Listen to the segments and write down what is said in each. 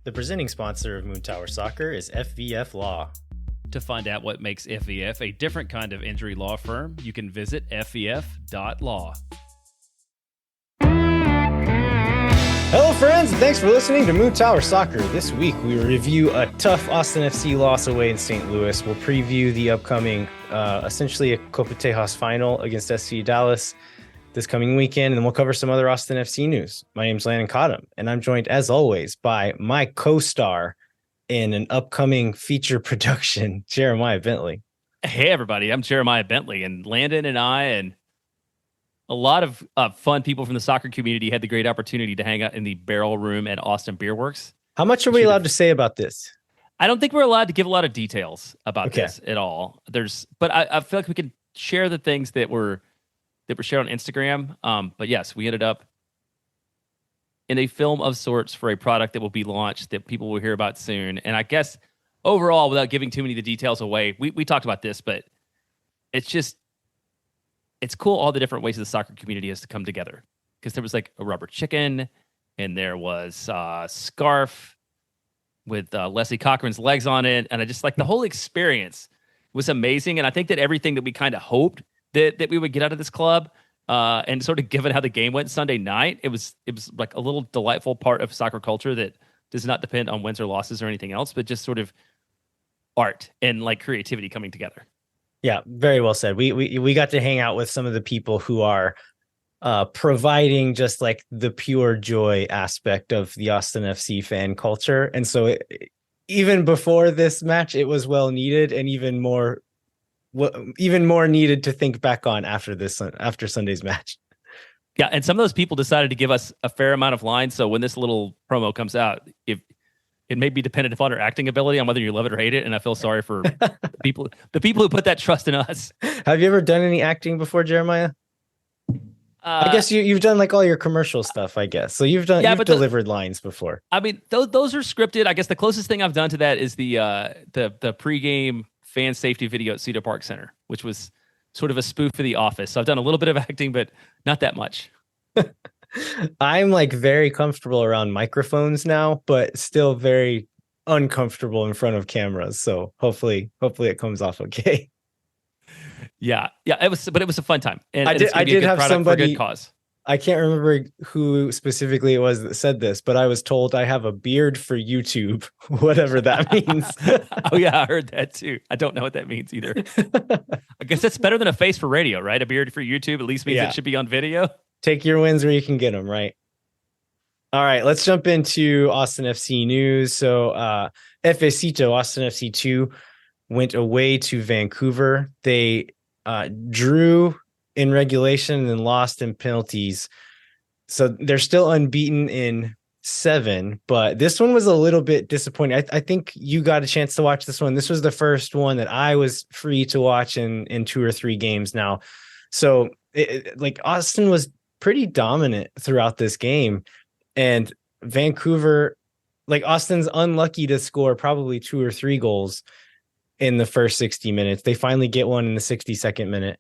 The presenting sponsor of Moon Tower Soccer is FVF Law. To find out what makes FVF a different kind of injury law firm, you can visit fvf.law. Hello, friends, and thanks for listening to Moon Tower Soccer. This week, we review a tough Austin FC loss away in St. Louis. We'll preview the upcoming, essentially a Copa Tejas final against SC Dallas this coming weekend, and then we'll cover some other Austin FC news. My name's Landon Cottam, and I'm joined, as always, by my co-star in an upcoming feature production, Jeremiah Bentley. Hey, everybody, I'm Jeremiah Bentley, and Landon and I and a lot of fun people from the soccer community had the great opportunity to hang out in the Barrel Room at Austin Beer Works. How much are we allowed to say about this? I don't think we're allowed to give a lot of details about this at all. But I feel like we can share the things that were shared on Instagram. But yes, we ended up in a film of sorts for a product that will be launched that people will hear about soon. And I guess overall, without giving too many of the details away, we talked about this, but it's cool all the different ways the soccer community has to come together. Because there was like a rubber chicken, and there was a scarf with Leslie Cochran's legs on it. And I just like the whole experience was amazing. And I think that everything that we kind of hoped that we would get out of this club, and sort of given how the game went Sunday night, it was like a little delightful part of soccer culture that does not depend on wins or losses or anything else, but just sort of art and like creativity coming together. Yeah, very well said. We got to hang out with some of the people who are providing just like the pure joy aspect of the Austin FC fan culture. And so even before this match, it was well needed, and even more needed to think back on after Sunday's match. Yeah, and some of those people decided to give us a fair amount of lines. So when this little promo comes out, if it may be dependent upon our acting ability on whether you love it or hate it. And I feel sorry for the people who put that trust in us. Have you ever done any acting before, Jeremiah? I guess you've done like all your commercial stuff, I guess. So you've delivered lines before. I mean, those are scripted. I guess the closest thing I've done to that is the pregame fan safety video at Cedar Park Center, which was sort of a spoof of The Office. So I've done a little bit of acting, but not that much. I'm like very comfortable around microphones now, but still very uncomfortable in front of cameras. So hopefully it comes off okay. Yeah, it was a fun time. And I did have somebody, for a good cause. I can't remember who specifically it was that said this, but I was told I have a beard for YouTube, whatever that means. Oh yeah, I heard that too. I don't know what that means either. I guess that's better than a face for radio, right? A beard for YouTube at least means it should be on video. Take your wins where you can get them, right? All right, let's jump into Austin FC news. So FACito, Austin FC 2, went away to Vancouver. They drew in regulation and then lost in penalties. So they're still unbeaten in 7, but this one was a little bit disappointing. I think you got a chance to watch this one. This was the first one that I was free to watch in 2 or 3 games now. So like Austin was pretty dominant throughout this game, and Vancouver, like Austin's unlucky to score probably 2 or 3 goals in the first 60 minutes. They finally get one in the 62nd minute.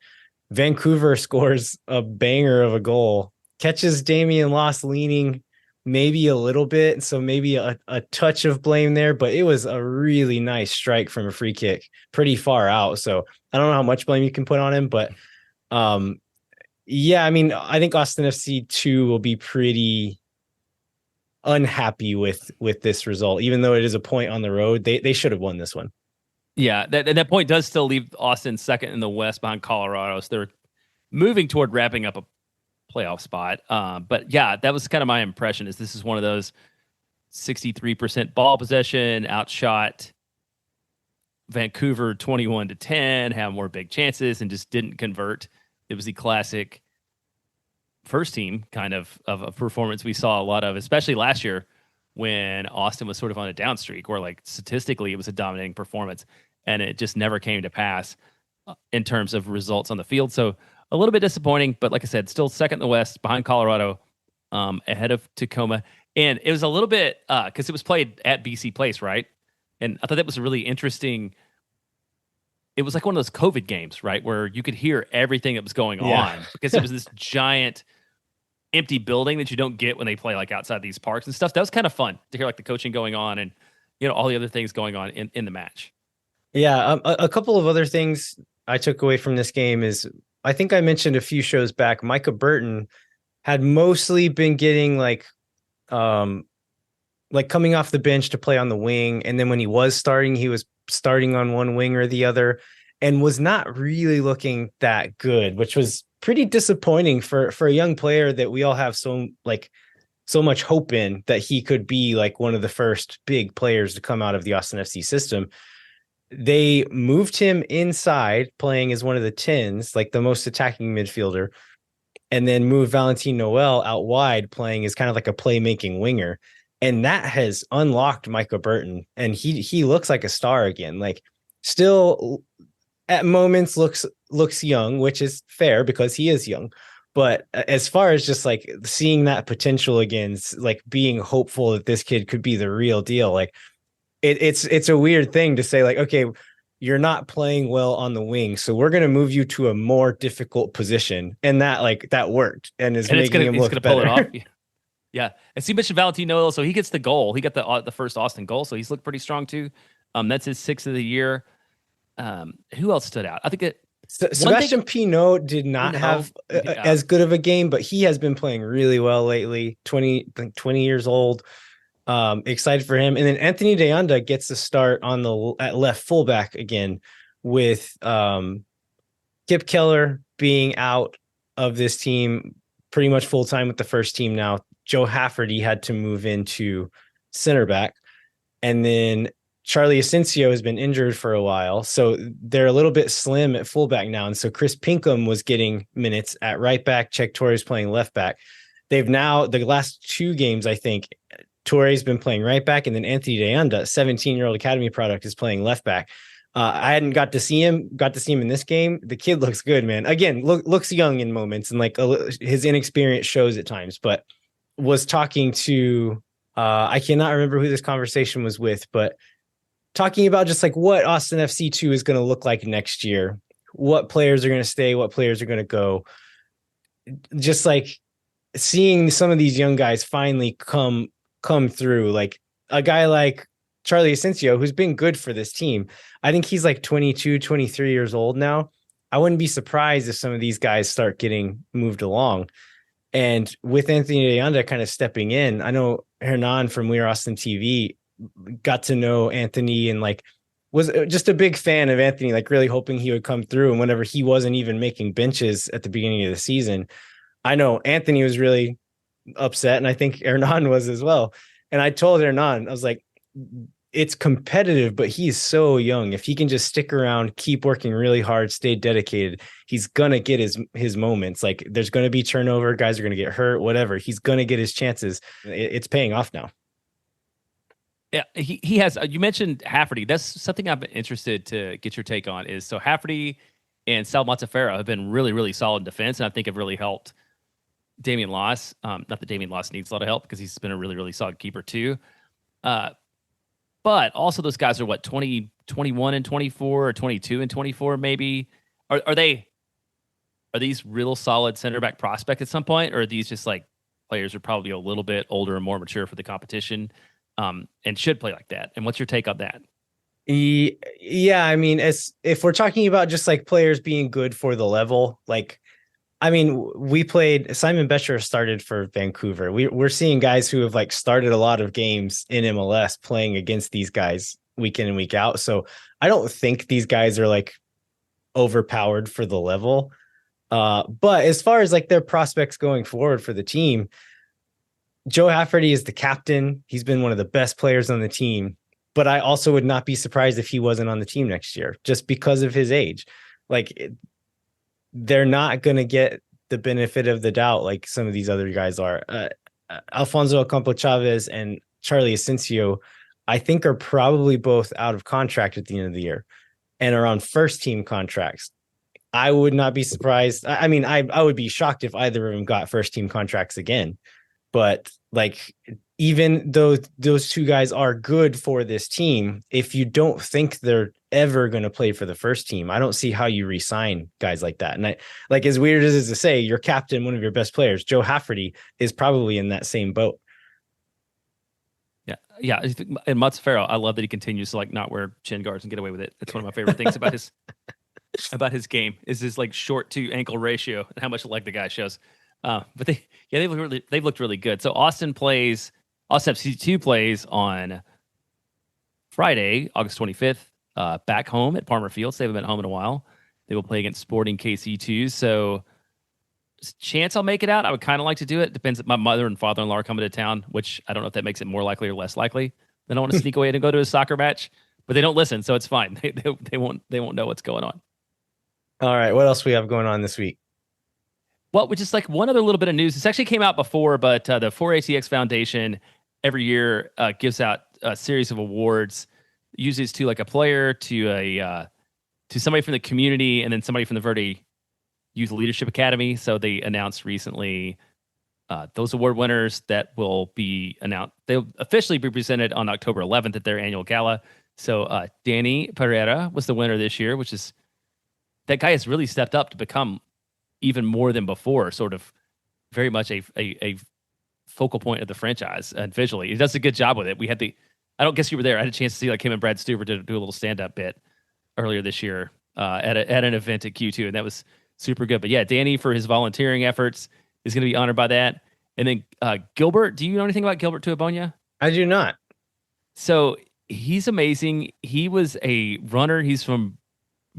Vancouver scores a banger of a goal, catches Damian Loss leaning maybe a little bit, so maybe a touch of blame there, but it was a really nice strike from a free kick pretty far out. So I don't know how much blame you can put on him, but yeah, I mean, I think Austin FC 2 will be pretty unhappy with this result, even though it is a point on the road. They should have won this one. Yeah, that point does still leave Austin second in the West behind Colorado. So they're moving toward wrapping up a playoff spot. But yeah, that was kind of my impression, is this is one of those 63% ball possession, outshot Vancouver 21-10, have more big chances, and just didn't convert. It was the classic first team kind of a performance we saw a lot of, especially last year when Austin was sort of on a down streak, where like statistically it was a dominating performance, and it just never came to pass in terms of results on the field. So a little bit disappointing, but like I said, still second in the West behind Colorado, ahead of Tacoma. And it was a little bit because it was played at BC Place, right? And I thought that was a really interesting. It was like one of those COVID games, right, where you could hear everything that was going on because it was this giant empty building that you don't get when they play like outside these parks and stuff. That was kind of fun to hear like the coaching going on and all the other things going on in the match. Yeah, a couple of other things I took away from this game is I think I mentioned a few shows back. Micah Burton had mostly been getting um like coming off the bench to play on the wing, and then when he was starting, he was starting on one wing or the other, and was not really looking that good, which was pretty disappointing for a young player that we all have so much hope in that he could be like one of the first big players to come out of the Austin FC system. They moved him inside playing as one of the tens, like the most attacking midfielder, and then moved Valentin Noel out wide playing as kind of like a playmaking winger. And that has unlocked Micah Burton. And he looks like a star again. Like still at moments looks young, which is fair because he is young. But as far as just like seeing that potential again, like being hopeful that this kid could be the real deal, like it's a weird thing to say, like, okay, you're not playing well on the wing, so we're going to move you to a more difficult position, and that worked and is And making him it's look gonna pull it off. better. Yeah. And so you mentioned Valentino, so he gets the goal. He got the first Austin goal, so he's looked pretty strong too. That's his sixth of the year. Who else stood out? I think that Sebastian Pinot did not Pinot, have yeah. as good of a game, but he has been playing really well lately. 20 years old. Excited for him. And then Anthony Deanda gets the start at left fullback again with Kip Keller being out of this team pretty much full time with the first team now. Joe Hafferty had to move into center back. And then Charlie Asensio has been injured for a while, so they're a little bit slim at fullback now. And so Chris Pinkham was getting minutes at right back. Czech Torres playing left back. They've now, the last two games, I think, Torre's been playing right back, and then Anthony Deanda, 17-year-old academy product, is playing left back. I hadn't got to see him in this game. The kid looks good, man. Again, looks young in moments, and like his inexperience shows at times, but was talking to, I cannot remember who this conversation was with, but talking about just like what Austin FC 2 is going to look like next year, what players are going to stay, what players are going to go. Just like seeing some of these young guys finally come through, like a guy like Charlie Asensio, who's been good for this team. I think he's like 22, 23 years old now. I wouldn't be surprised if some of these guys start getting moved along. And with Anthony Deanda kind of stepping in, I know Hernan from We Are Austin TV got to know Anthony and like was just a big fan of Anthony, like really hoping he would come through. And whenever he wasn't even making benches at the beginning of the season, I know Anthony was really upset, and I think Hernan was as well. And I told Hernan, I was like, it's competitive, but he's so young. If he can just stick around, keep working really hard, stay dedicated, he's gonna get his moments. Like there's gonna be turnover, guys are gonna get hurt, whatever. He's gonna get his chances. It's paying off now. Yeah, he has. You mentioned Hafferty. That's something I've been interested to get your take on. Is so Hafferty and Sal Matafera have been really, really solid in defense, and I think have really helped Damian Loss. Not that Damian Loss needs a lot of help because he's been a really, really solid keeper too. But also those guys are what 20, 21 and 24, or 22 and 24 maybe. Are these real solid center back prospect at some point, or are these just like players who are probably a little bit older and more mature for the competition? And should play like that. And what's your take on that? Yeah, I mean, if we're talking about just like players being good for the level, like, I mean, we played, Simon Betcher started for Vancouver. We're seeing guys who have like started a lot of games in MLS playing against these guys week in and week out. So I don't think these guys are like overpowered for the level. But as far as like their prospects going forward for the team, Joe Hafferty is the captain. He's been one of the best players on the team, but I also would not be surprised if he wasn't on the team next year just because of his age. Like they're not going to get the benefit of the doubt like some of these other guys are. Alfonso Ocampo Chavez and Charlie Asensio, I think, are probably both out of contract at the end of the year and are on first team contracts. I would not be surprised. I mean, I would be shocked if either of them got first team contracts again. But like even though those two guys are good for this team, if you don't think they're ever going to play for the first team, I don't see how you re-sign guys like that. And I, like, as weird as it is to say, your captain, one of your best players, Joe Hafferty, is probably in that same boat. Yeah, yeah. And Mutz Farrell, I love that he continues to like not wear chin guards and get away with it. It's one of my favorite things about his game is his like short to ankle ratio and how much like the guy shows. But they've looked really good. So Austin FC2 plays on Friday, August 25th, back home at Palmer Fields. They haven't been home in a while. They will play against Sporting KC2. So chance I'll make it out. I would kind of like to do it. Depends if my mother and father-in-law are coming to town, which I don't know if that makes it more likely or less likely. They don't want to sneak away and go to a soccer match, but they don't listen, so it's fine. They won't know what's going on. All right, what else we have going on this week? Well, which is like one other little bit of news. This actually came out before, but the 4ATX Foundation every year gives out a series of awards, usually it's to like a player, to somebody from the community, and then somebody from the Verde Youth Leadership Academy. So they announced recently those award winners that will be announced. They'll officially be presented on October 11th at their annual gala. So Danny Pereira was the winner this year, which is, that guy has really stepped up to become even more than before, sort of very much a focal point of the franchise and visually. He does a good job with it. I don't guess you were there. I had a chance to see like him and Brad Stuver do a little stand-up bit earlier this year at an event at Q2, and that was super good. But yeah, Danny, for his volunteering efforts, is going to be honored by that. And then Gilbert, do you know anything about Gilbert Tuabonia? I do not. So he's amazing. He was a runner. He's from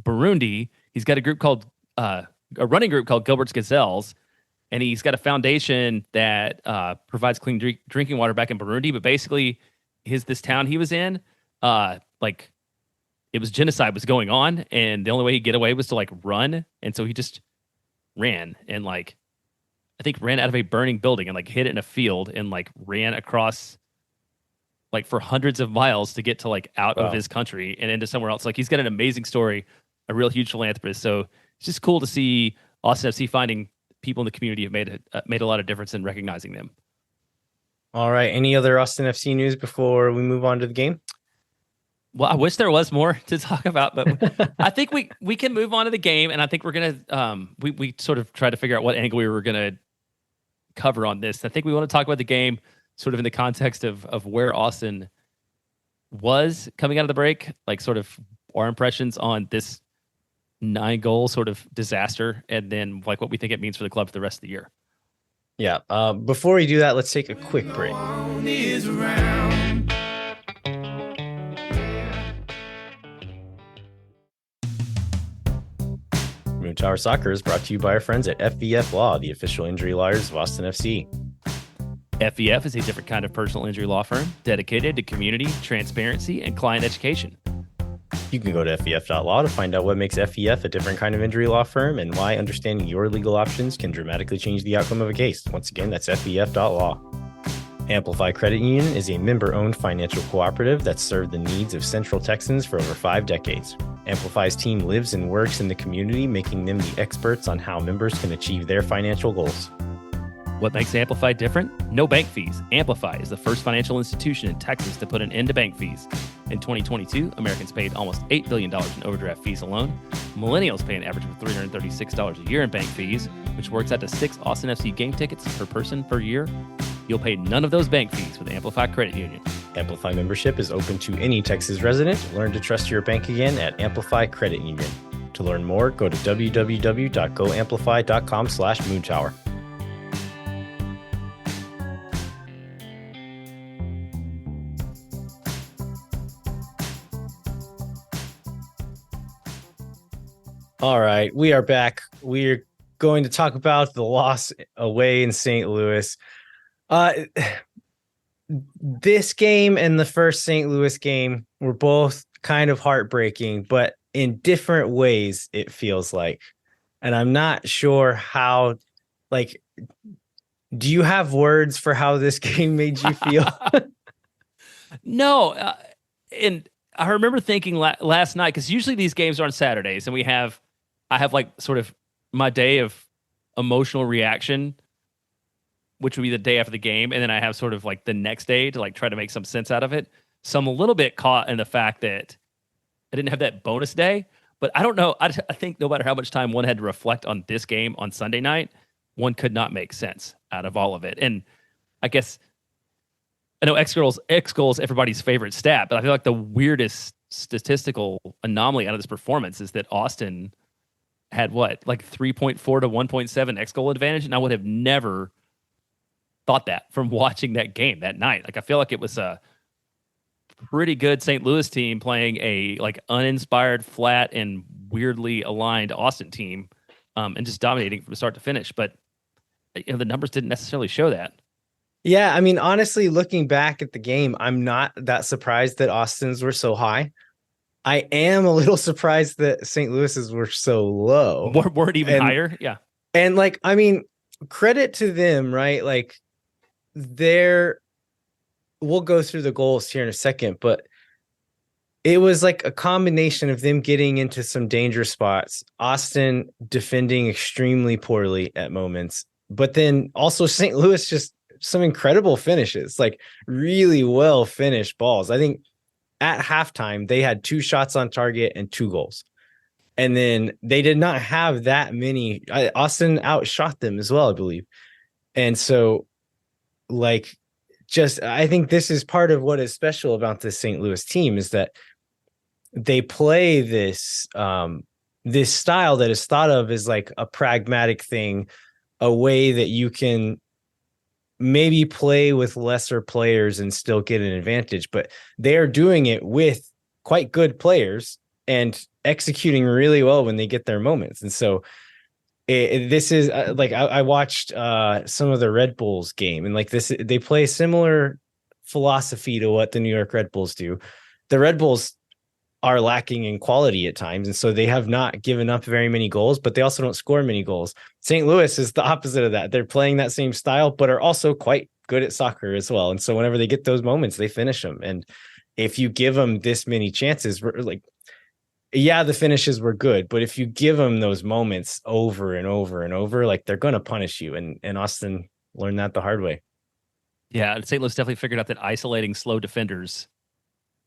Burundi. He's got a running group called Gilbert's Gazelles, and he's got a foundation that provides clean drinking water back in Burundi. But basically, this town he was in, like it was genocide was going on, and the only way he'd get away was to like run, and so he just ran and like I think ran out of a burning building and like hid it in a field and like ran across like for hundreds of miles to get to like out of his country and into somewhere else. Like he's got an amazing story, a real huge philanthropist. So it's just cool to see Austin FC finding people in the community have made a lot of difference in recognizing them. All right. Any other Austin FC news before we move on to the game? Well, I wish there was more to talk about, but I think we can move on to the game, and I think we're gonna we sort of try to figure out what angle we were gonna cover on this. I think we want to talk about the game sort of in the context of where Austin was coming out of the break, like sort of our impressions on this 9-goal sort of disaster, and then like what we think it means for the club for the rest of the year. Yeah. Before we do that, let's take a quick break. Moon Tower Soccer is brought to you by our friends at FVF Law, the official injury lawyers of Austin FC. FVF is a different kind of personal injury law firm dedicated to community, transparency, and client education. You can go to FVF.law to find out what makes FVF a different kind of injury law firm and why understanding your legal options can dramatically change the outcome of a case. Once again, that's FVF.law. Amplify Credit Union is a member-owned financial cooperative that's served the needs of Central Texans for over 5 decades. Amplify's team lives and works in the community, making them the experts on how members can achieve their financial goals. What makes Amplify different? No bank fees. Amplify is the first financial institution in Texas to put an end to bank fees. In 2022, Americans paid almost $8 billion in overdraft fees alone. Millennials pay an average of $336 a year in bank fees, which works out to 6 Austin FC game tickets per person per year. You'll pay none of those bank fees with Amplify Credit Union. Amplify membership is open to any Texas resident. Learn to trust your bank again at Amplify Credit Union. To learn more, go to www.goamplify.com/moontower. All right, we are back. We're going to talk about the loss away in St. Louis. This game and the first St. Louis game were both kind of heartbreaking, but in different ways, it feels like. And I'm not sure how, like, do you have words for how this game made you feel? No. And I remember thinking last night, because usually these games are on Saturdays, and I have like sort of my day of emotional reaction which would be the day after the game, and then I have sort of like the next day to like try to make some sense out of it. So I'm a little bit caught in the fact that I didn't have that bonus day. But I don't know. I think no matter how much time one had to reflect on this game on Sunday night, one could not make sense out of all of it. And I guess I know X goals everybody's favorite stat, but I feel like the weirdest statistical anomaly out of this performance is that Austin had what, like 3.4 to 1.7 X goal advantage, and I would have never thought that from watching that game that night. Like I feel like it was a pretty good St. Louis team playing a like uninspired, flat, and weirdly aligned Austin team, and just dominating from start to finish. But the numbers didn't necessarily show that. Yeah, I mean, honestly, looking back at the game, I'm not that surprised that Austin's were so high. I am a little surprised that St. Louis's were so low. Weren't even and higher. Yeah. and like, I mean, credit to them, right? Like they're we'll go through the goals here in a second, but it was like a combination of them getting into some dangerous spots, Austin defending extremely poorly at moments, but then also St. Louis just some incredible finishes, like really well finished balls. I think at halftime, they had 2 shots on target and 2 goals. And then they did not have that many. Austin outshot them as well, I believe. And so, like, just I think this is part of what is special about this St. Louis team is that they play this style that is thought of as like a pragmatic thing, a way that you can maybe play with lesser players and still get an advantage, but they are doing it with quite good players and executing really well when they get their moments. And so this is like I watched some of the Red Bulls game, and like this, they play similar philosophy to what the New York Red Bulls do. The Red Bulls are lacking in quality at times, and so they have not given up very many goals, but they also don't score many goals. St. Louis is the opposite of that. They're playing that same style, but are also quite good at soccer as well. And so whenever they get those moments, they finish them. And if you give them this many chances, like, yeah, the finishes were good, but if you give them those moments over and over and over, like they're going to punish you. And Austin learned that the hard way. Yeah, St. Louis definitely figured out that isolating slow defenders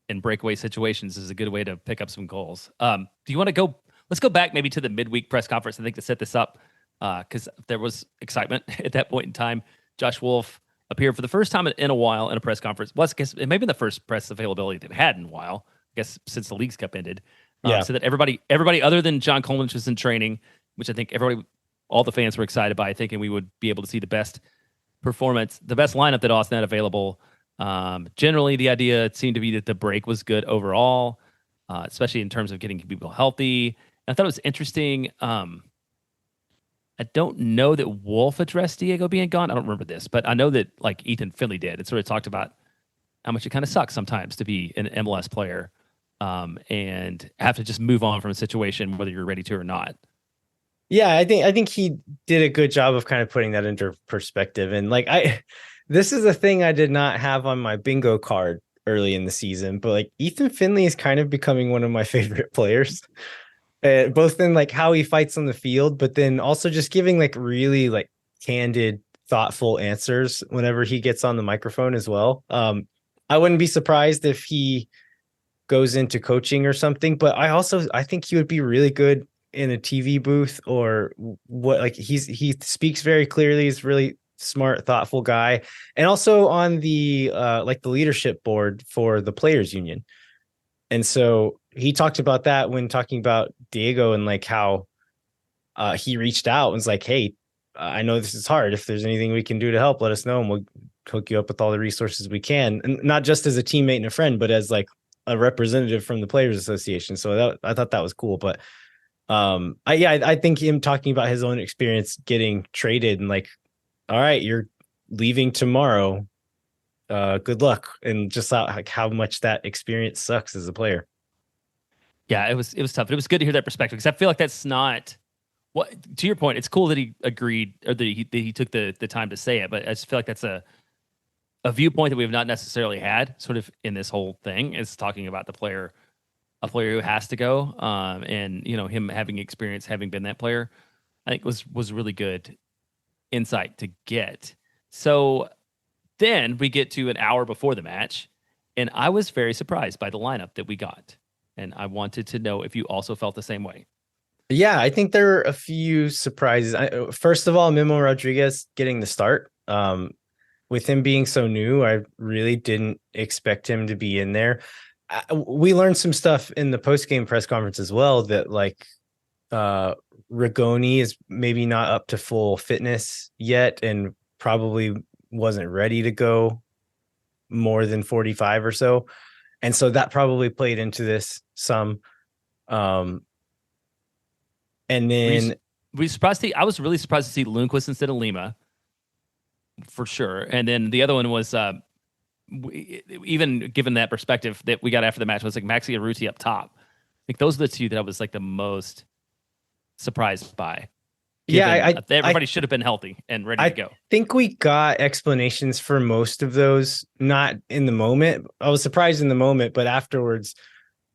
in breakaway situations is a good way to pick up some goals. Do you want to go? Let's go back maybe to the midweek press conference, I think, to set this up, because there was excitement at that point in time. Josh Wolff appeared for the first time in a while in a press conference. Well, I guess it may have been the first press availability they've had in a while, I guess, since the Leagues Cup ended. So that everybody other than John Coleman was in training, which I think all the fans were excited by, thinking we would be able to see the best performance, the best lineup that Austin had available. Generally, the idea seemed to be that the break was good overall, especially in terms of getting people healthy. I thought it was interesting. I don't know that Wolff addressed Diego being gone. I don't remember this, but I know that like Ethan Finley did. It sort of talked about how much it kind of sucks sometimes to be an MLS player and have to just move on from a situation, whether you're ready to or not. Yeah, I think he did a good job of kind of putting that into perspective. And like this is a thing I did not have on my bingo card early in the season, but like Ethan Finley is kind of becoming one of my favorite players, both in like how he fights on the field, but then also just giving like really like candid, thoughtful answers whenever he gets on the microphone as well. I wouldn't be surprised if he goes into coaching or something, but I think he would be really good in a TV booth or what. Like he speaks very clearly. He's really smart, thoughtful guy, and also on the like the leadership board for the players union. And so he talked about that when talking about Diego and like how he reached out and was like, hey, I know this is hard. If there's anything we can do to help, let us know, and we'll hook you up with all the resources we can. And not just as a teammate and a friend, but as like a representative from the Players Association. So I thought that was cool. But I think him talking about his own experience getting traded and like, all right, you're leaving tomorrow. Good luck. And just how much that experience sucks as a player. Yeah, it was tough. It was good to hear that perspective, because I feel like that's not what, to your point, it's cool that he agreed, or that he took the time to say it, but I just feel like that's a viewpoint that we have not necessarily had sort of in this whole thing, is talking about a player who has to go, and him having experience, having been that player, I think was really good insight to get. So then we get to an hour before the match, and I was very surprised by the lineup that we got. And I wanted to know if you also felt the same way. Yeah, I think there are a few surprises. First of all, Memo Rodriguez getting the start. With him being so new, I really didn't expect him to be in there. We learned some stuff in the post-game press conference as well that like Rigoni is maybe not up to full fitness yet and probably wasn't ready to go more than 45 or so. And so that probably played into this some. And then were you surprised I was really surprised to see Lundqvist instead of Lima, for sure. And then the other one was even given that perspective that we got after the match was like Maxi Arruti up top. Like those are the two that I was like the most surprised by. Everybody should have been healthy and ready to go. I think we got explanations for most of those, not in the moment. I was surprised in the moment, but afterwards,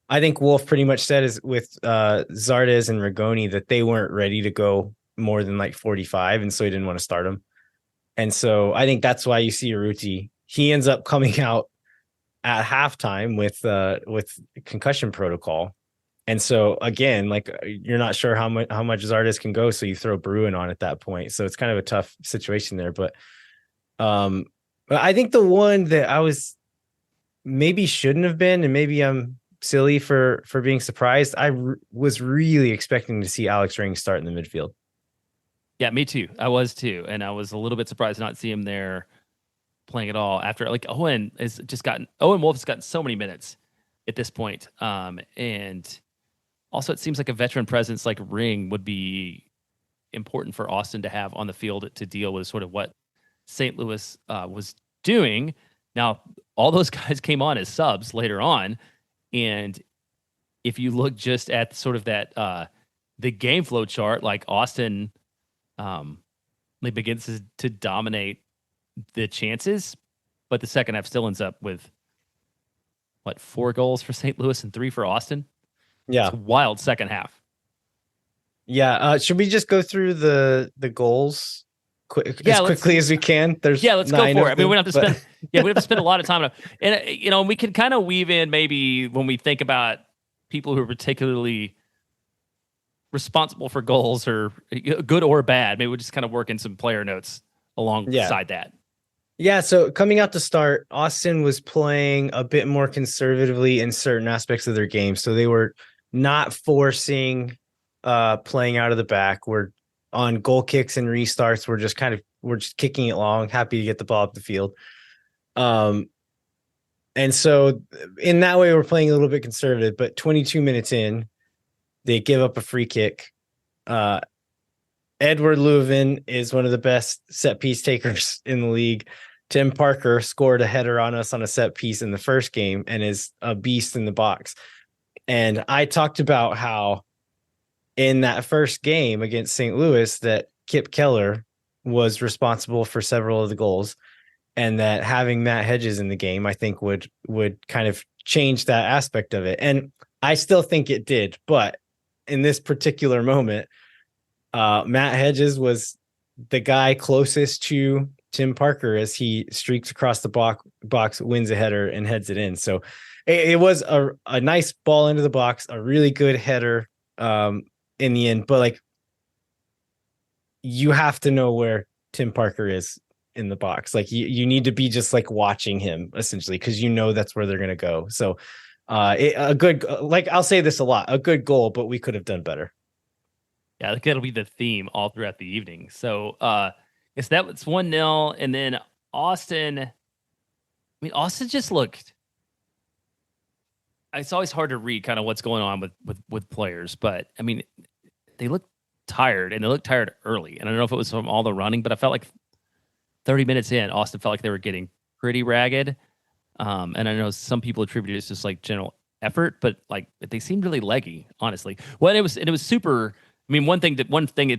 I think Wolff pretty much said is with Zardes and Rigoni that they weren't ready to go more than like 45, and so he didn't want to start them. And so I think that's why you see Arruti. He ends up coming out at halftime with concussion protocol. And so again, like you're not sure how much Zardes can go, so you throw Bruin on at that point. So it's kind of a tough situation there. But I think the one that I was maybe shouldn't have been, and maybe I'm silly for being surprised, was really expecting to see Alex Ring start in the midfield. Yeah, me too. I was too, and I was a little bit surprised to not see him there playing at all. After like Owen Wolff has gotten so many minutes at this point, and also, it seems like a veteran presence like Ring would be important for Austin to have on the field to deal with sort of what St. Louis was doing. Now, all those guys came on as subs later on, and if you look just at sort of that the game flow chart, like Austin begins to dominate the chances, but the second half still ends up with 4 goals for St. Louis and 3 for Austin. Yeah. It's a wild second half. Yeah. Should we just go through the goals quickly as we can? Let's go for it. I mean, we don't have to spend we have to spend a lot of time on it. And we can kind of weave in maybe when we think about people who are particularly responsible for goals or good or bad. Maybe we'll just kind of work in some player notes alongside that. Yeah, so coming out to start, Austin was playing a bit more conservatively in certain aspects of their game. So they were not forcing playing out of the back. We're on goal kicks and restarts. We're just kicking it long, happy to get the ball up the field. And so in that way, we're playing a little bit conservative, but 22 minutes in, they give up a free kick. Edward Leuven is one of the best set piece takers in the league. Tim Parker scored a header on us on a set piece in the first game and is a beast in the box. And I talked about how in that first game against St. Louis that Kip Keller was responsible for several of the goals, and that having Matt Hedges in the game, I think would kind of change that aspect of it. And I still think it did, but in this particular moment, Matt Hedges was the guy closest to Tim Parker as he streaks across the box, wins a header, and heads it in. So it was a nice ball into the box, a really good header in the end. But like, you have to know where Tim Parker is in the box. Like you need to be just like watching him essentially, because you know that's where they're going to go. So a good, like I'll say this a lot, a good goal, but we could have done better. Yeah, I think that'll be the theme all throughout the evening. So it's that was 1-0, and then Austin just looked. It's always hard to read kind of what's going on with players, but I mean, they look tired, and they looked tired early. And I don't know if it was from all the running, but I felt like 30 minutes in, Austin felt like they were getting pretty ragged. And I know some people attribute it to just like general effort, but like they seemed really leggy, honestly. Well, it was super. I mean, one thing to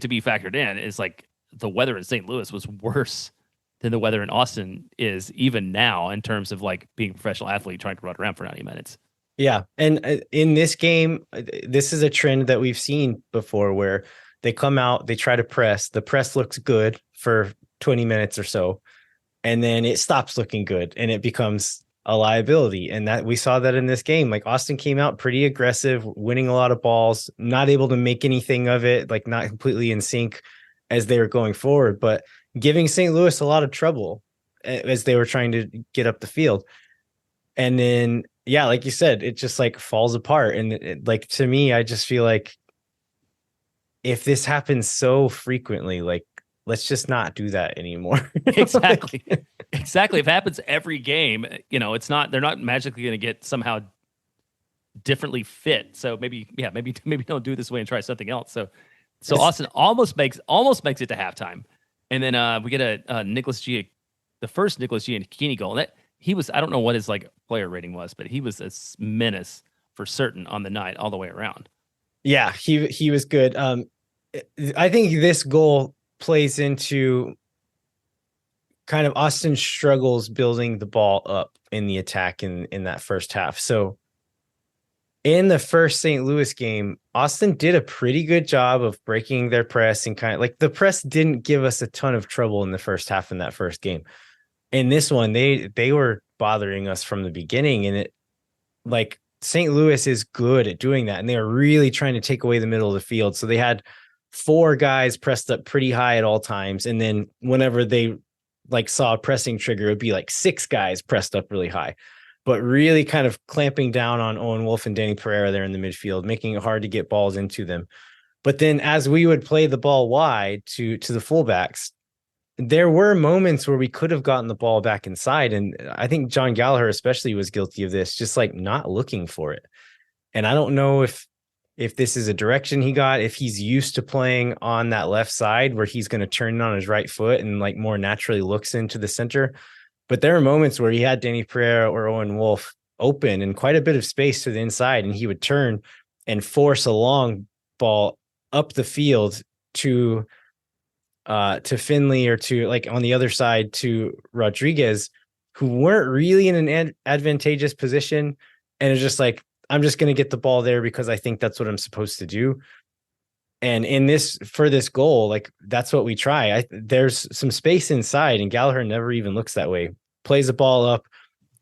be factored in is like the weather in St. Louis was worse than the weather in Austin is even now in terms of like being a professional athlete trying to run around for 90 minutes. Yeah. And in this game, this is a trend that we've seen before where they come out, they try to press. The press looks good for 20 minutes or so. and then it stops looking good and it becomes a liability. And that we saw that in this game. Like Austin came out pretty aggressive, winning a lot of balls, not able to make anything of it, like not completely in sync as they were going forward, but giving St. Louis a lot of trouble as they were trying to get up the field. And then, yeah, like you said, it just like falls apart. And like to me, I just feel like if this happens so frequently, like let's just not do that anymore. Exactly. Exactly. If it happens every game, it's not, they're not magically going to get somehow differently fit. So maybe don't do it this way and try something else. So Austin almost makes it to halftime. And then we get a Nicholas G, the first Nicholas Giacchini goal. And that he was, I don't know what his like player rating was, but he was a menace for certain on the night all the way around. Yeah, he was good. I think this goal plays into kind of Austin's struggles building the ball up in the attack in that first half. So in the first St. Louis game, Austin did a pretty good job of breaking their press and kind of like the press didn't give us a ton of trouble in the first half in that first game. In this one, they were bothering us from the beginning, and it like St. Louis is good at doing that, and they are really trying to take away the middle of the field. So they had 4 guys pressed up pretty high at all times, and then whenever they like saw a pressing trigger, it'd be like 6 guys pressed up really high, but really kind of clamping down on Owen Wolff and Danny Pereira there in the midfield, making it hard to get balls into them. But then as we would play the ball wide to the fullbacks, there were moments where we could have gotten the ball back inside. And I think John Gallagher especially was guilty of this, just like not looking for it. And I don't know if this is a direction he got, if he's used to playing on that left side where he's going to turn on his right foot and like more naturally looks into the center. But there are moments where he had Danny Pereira or Owen Wolff open and quite a bit of space to the inside, and he would turn and force a long ball up the field to Finley or to like on the other side to Rodriguez, who weren't really in an advantageous position. And it's just like, I'm just going to get the ball there because I think that's what I'm supposed to do. And for this goal, like that's what we try. There's some space inside, and Gallagher never even looks that way. Plays the ball up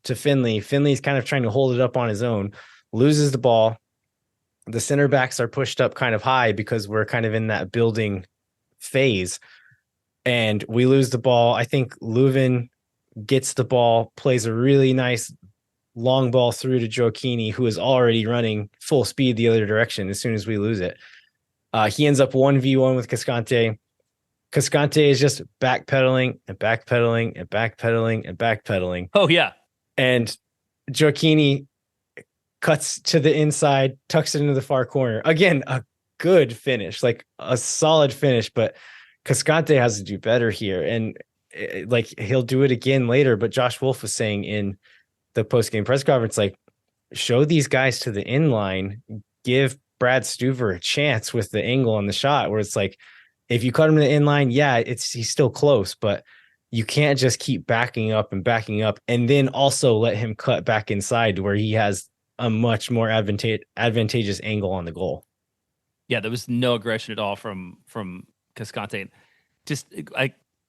to Finley. Finley's kind of trying to hold it up on his own, loses the ball. The center backs are pushed up kind of high because we're kind of in that building phase, and we lose the ball. I think Leuven gets the ball, plays a really nice long ball through to Gioacchini, who is already running full speed the other direction as soon as we lose it. He ends up 1v1 with Cascante. Cascante is just backpedaling and backpedaling and backpedaling and backpedaling. Oh, yeah. And Gioacchini cuts to the inside, tucks it into the far corner. Again, a good finish, like a solid finish, but Cascante has to do better here. And like he'll do it again later. But Josh Wolff was saying in the post-game press conference, like, show these guys to the inline, give Brad Stuver a chance with the angle on the shot, where it's like, if you cut him to the inline, yeah, he's still close, but you can't just keep backing up, and then also let him cut back inside to where he has a much more advantageous angle on the goal. Yeah, there was no aggression at all from Cascante. Just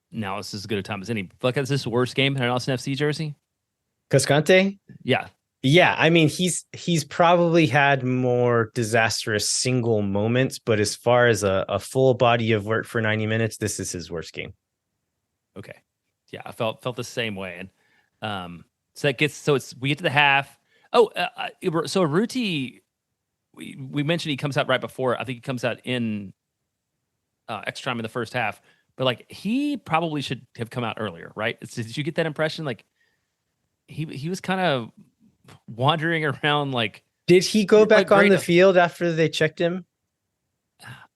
now this is as good a time as any. Like, is this the worst game in an Austin FC jersey? Cascante? Yeah. Yeah, I mean, he's probably had more disastrous single moments, but as far as a full body of work for 90 minutes, this is his worst game. Okay. Yeah, I felt the same way. And so we get to the half. Oh, so Ruti, we mentioned he comes out right before. I think he comes out in extra time in the first half, but like he probably should have come out earlier, right? Did you get that impression? Like he was kind of wandering around. Like, did he go back on the field after they checked him?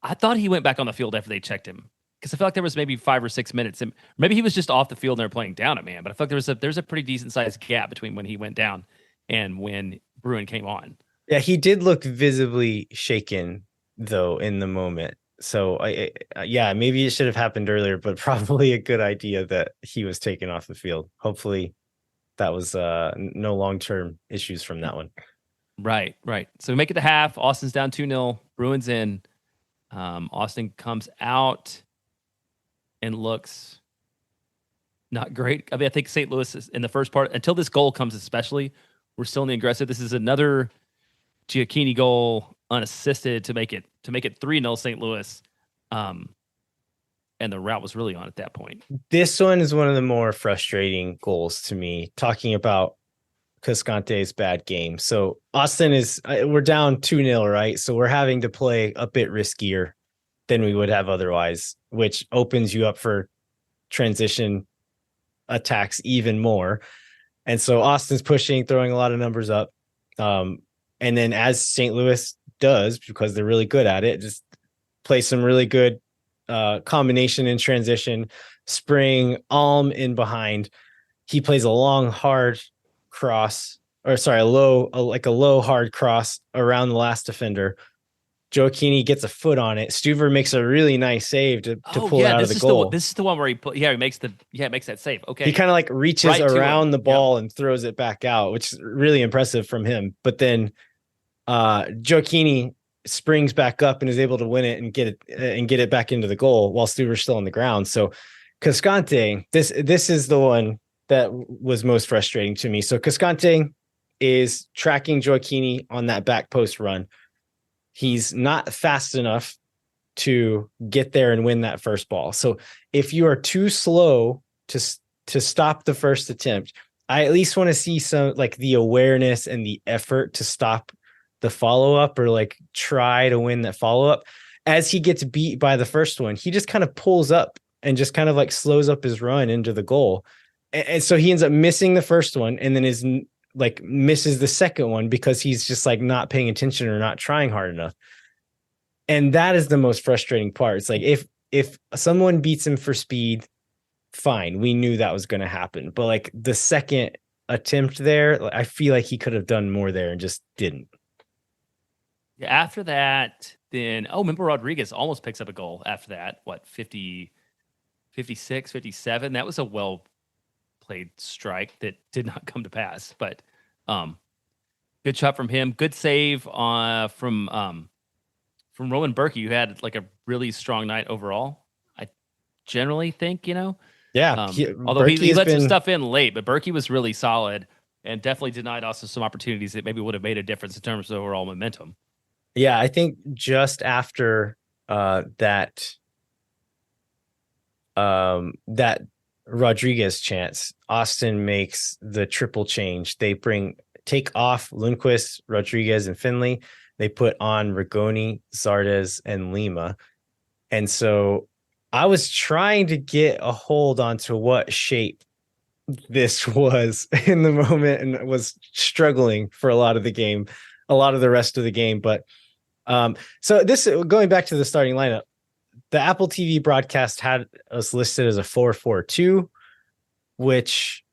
I thought he went back on the field after they checked him, because I felt like there was maybe 5 or 6 minutes, and maybe he was just off the field and they're playing down at man. But I felt like there's a pretty decent sized gap between when he went down and when Bruin came on. Yeah, he did look visibly shaken though in the moment. So yeah, maybe it should have happened earlier, but probably a good idea that he was taken off the field. Hopefully that was no long-term issues from that one. Right. So we make it to half. Austin's down 2-0. Bruins in. Austin comes out and looks not great. I mean, I think St. Louis is in the first part until this goal comes, especially. We're still in the aggressive. This is another Giacchini goal unassisted to make it 3-0 St. Louis. And the route was really on at that point. This one is one of the more frustrating goals to me, talking about Cascante's bad game. So Austin we're down 2-0, right? So we're having to play a bit riskier than we would have otherwise, which opens you up for transition attacks even more. And so Austin's pushing, throwing a lot of numbers up. And then as St. Louis does, because they're really good at it, just play some really good combination in transition, spring Alm in behind. He plays a long, hard cross, or sorry, a low, hard cross around the last defender. Giacchini gets a foot on it. Stuver makes a really nice save to pull it out of the goal. This is the one where he makes that save. Okay. He kind of like reaches right around the ball and throws it back out, which is really impressive from him. But then Giacchini springs back up and is able to win it and get it back into the goal while Stuver's still on the ground. So Cascante, this is the one that was most frustrating to me. So Cascante is tracking Giacchini on that back post run. He's not fast enough to get there and win that first ball. So if you are too slow to stop the first attempt, I at least want to see some like the awareness and the effort to stop the follow-up or like try to win that follow-up. As he gets beat by the first one, he just kind of pulls up and just kind of like slows up his run into the goal. And so he ends up missing the first one and then misses the second one because he's just like not paying attention or not trying hard enough. And that is the most frustrating part. It's like if someone beats him for speed, fine. We knew that was going to happen. But like the second attempt there, I feel like he could have done more there and just didn't. Yeah, after that, then remember Rodriguez almost picks up a goal after that. What, 50, 56, 57? That was a well played strike that did not come to pass. But good shot from him. Good save from Roman Berkey, who had like a really strong night overall. I generally think, Yeah. Although he let some stuff in late, but Berkey was really solid and definitely denied also some opportunities that maybe would have made a difference in terms of overall momentum. Yeah, I think just after that Rodriguez chance, Austin makes the triple change. They take off Lundqvist, Rodriguez, and Finley. They put on Rigoni, Zardes, and Lima. And so I was trying to get a hold onto what shape this was in the moment and was struggling for a lot of the rest of the game. But so this, going back to the starting lineup, the Apple TV broadcast had us listed as a 4-4-2, which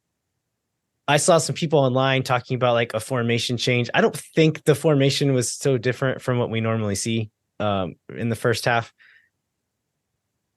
I saw some people online talking about like a formation change. I don't think the formation was so different from what we normally see in the first half.